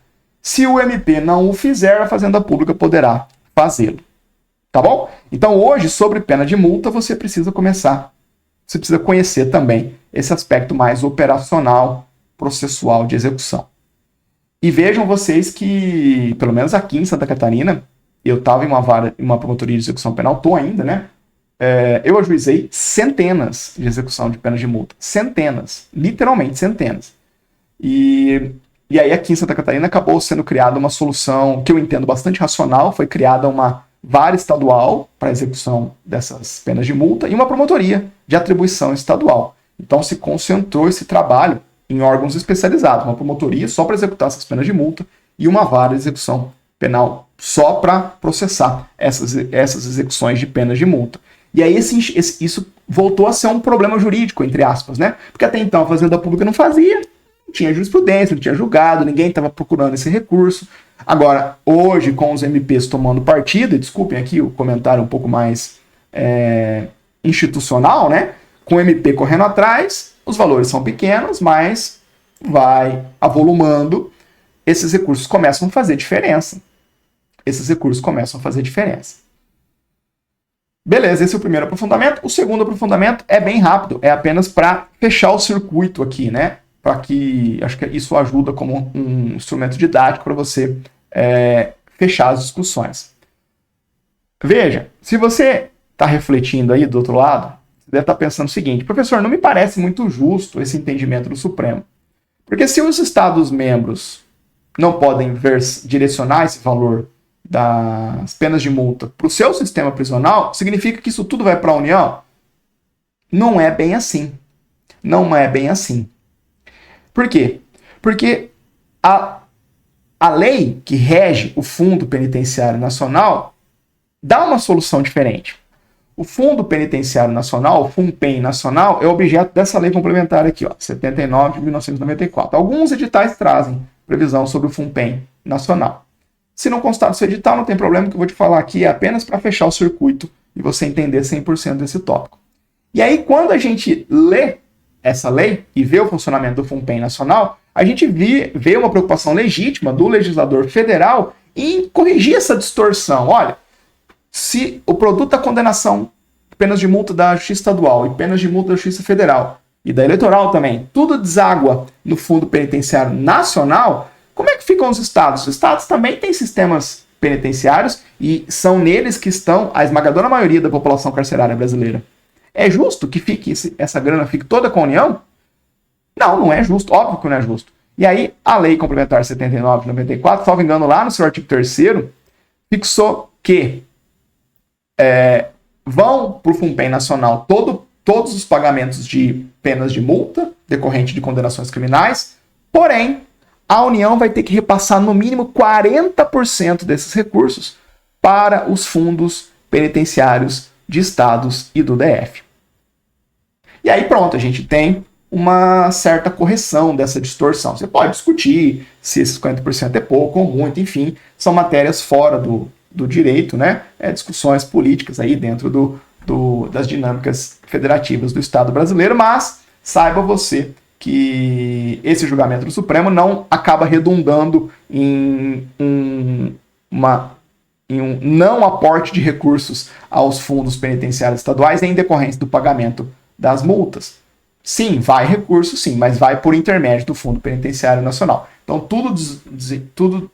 Se o MP não o fizer, a Fazenda Pública poderá fazê-lo. Tá bom? Então hoje, sobre pena de multa, você precisa conhecer também esse aspecto mais operacional, processual de execução. E vejam vocês que, pelo menos aqui em Santa Catarina, eu estava em uma promotoria de execução penal, estou ainda, né? Eu ajuizei centenas de execução de penas de multa. Centenas. Literalmente centenas. E aí aqui em Santa Catarina acabou sendo criada uma solução que eu entendo bastante racional. Foi criada uma vara estadual para execução dessas penas de multa e uma promotoria de atribuição estadual. Então se concentrou esse trabalho em órgãos especializados. Uma promotoria só para executar essas penas de multa e uma vara de execução penal só para processar essas execuções de penas de multa. E aí isso voltou a ser um problema jurídico, entre aspas, né? Porque até então a Fazenda Pública não fazia, não tinha jurisprudência, não tinha julgado, ninguém estava procurando esse recurso. Agora, hoje, com os MPs tomando partido, e desculpem aqui o comentário um pouco mais institucional, né? Com o MP correndo atrás, os valores são pequenos, mas vai avolumando esses recursos começam a fazer diferença. Esses recursos começam a fazer diferença. Beleza, esse é o primeiro aprofundamento. O segundo aprofundamento é bem rápido, é apenas para fechar o circuito aqui, né? Para que, acho que isso ajuda como um instrumento didático para você fechar as discussões. Veja, se você está refletindo aí do outro lado, você deve estar pensando o seguinte: professor, não me parece muito justo esse entendimento do Supremo. Porque se os Estados-membros não podem direcionar esse valor das penas de multa para o seu sistema prisional, significa que isso tudo vai para a União? Não é bem assim. Não é bem assim. Por quê? Porque a lei que rege o Fundo Penitenciário Nacional dá uma solução diferente. O Fundo Penitenciário Nacional, o FUNPEN Nacional, é objeto dessa lei complementar aqui, ó, 79 de 1994. Alguns editais trazem previsão sobre o FUNPEN Nacional. Se não constar do seu edital, não tem problema, que eu vou te falar aqui é apenas para fechar o circuito e você entender 100% desse tópico. E aí, quando a gente lê essa lei e vê o funcionamento do FUNPEN Nacional, a gente vê uma preocupação legítima do legislador federal em corrigir essa distorção. Olha, se o produto da condenação, penas de multa da Justiça Estadual e penas de multa da Justiça Federal e da Eleitoral também, tudo deságua no Fundo Penitenciário Nacional, como é que ficam os estados? Os estados também têm sistemas penitenciários e são neles que estão a esmagadora maioria da população carcerária brasileira. É justo que essa grana fique toda com a União? Não, não é justo. Óbvio que não é justo. E aí, a Lei Complementar 79 de 94, salvo engano, lá no seu artigo 3º, fixou que vão para o FUNPEN Nacional todos os pagamentos de penas de multa decorrente de condenações criminais, porém, a União vai ter que repassar no mínimo 40% desses recursos para os fundos penitenciários de estados e do DF. E aí pronto, a gente tem uma certa correção dessa distorção. Você pode discutir se esses 40% é pouco ou muito, enfim, são matérias fora do direito, né? Discussões políticas aí dentro das dinâmicas federativas do Estado brasileiro, mas saiba você que esse julgamento do Supremo não acaba redundando em um não aporte de recursos aos fundos penitenciários estaduais em decorrência do pagamento das multas. Sim, vai recurso, sim, mas vai por intermédio do Fundo Penitenciário Nacional. Então, tudo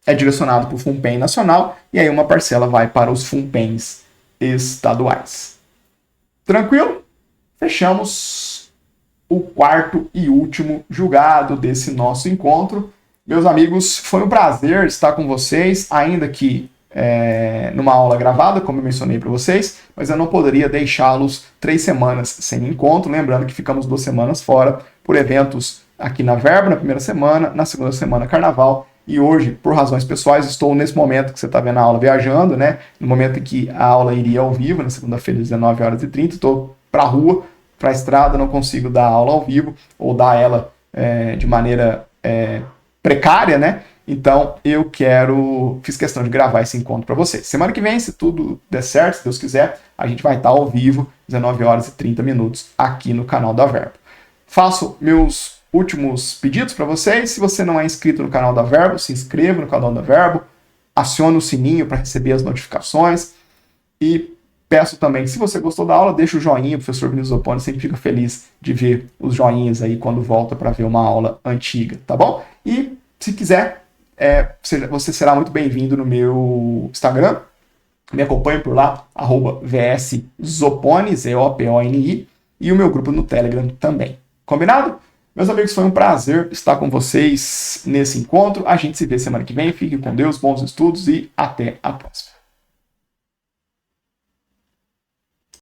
é direcionado para o FUNPEN Nacional e aí uma parcela vai para os FUNPENs estaduais. Tranquilo? Fechamos o quarto e último julgado desse nosso encontro. Meus amigos, foi um prazer estar com vocês, ainda que numa aula gravada, como eu mencionei para vocês, mas eu não poderia deixá-los 3 semanas sem encontro, lembrando que ficamos 2 semanas fora por eventos aqui na Verbo, na primeira semana, na segunda semana Carnaval, e hoje, por razões pessoais, estou nesse momento que você está vendo a aula viajando, né? No momento em que a aula iria ao vivo, na segunda-feira, às 19h30, estou para a rua, para a estrada, não consigo dar aula ao vivo, ou dar ela de maneira precária, né? Então, fiz questão de gravar esse encontro para vocês. Semana que vem, se tudo der certo, se Deus quiser, a gente vai estar ao vivo, 19h30, aqui no canal da Verbo. Faço meus últimos pedidos para vocês. Se você não é inscrito no canal da Verbo, se inscreva no canal da Verbo, acione o sininho para receber as notificações e peço também que, se você gostou da aula, deixa o joinha. O professor Vinícius Opponi sempre fica feliz de ver os joinhas aí quando volta para ver uma aula antiga, tá bom? E se quiser, você será muito bem-vindo no meu Instagram. Me acompanhe por lá, @vszopponi, Zoponi, e o meu grupo no Telegram também. Combinado? Meus amigos, foi um prazer estar com vocês nesse encontro. A gente se vê semana que vem. Fiquem com Deus, bons estudos e até a próxima.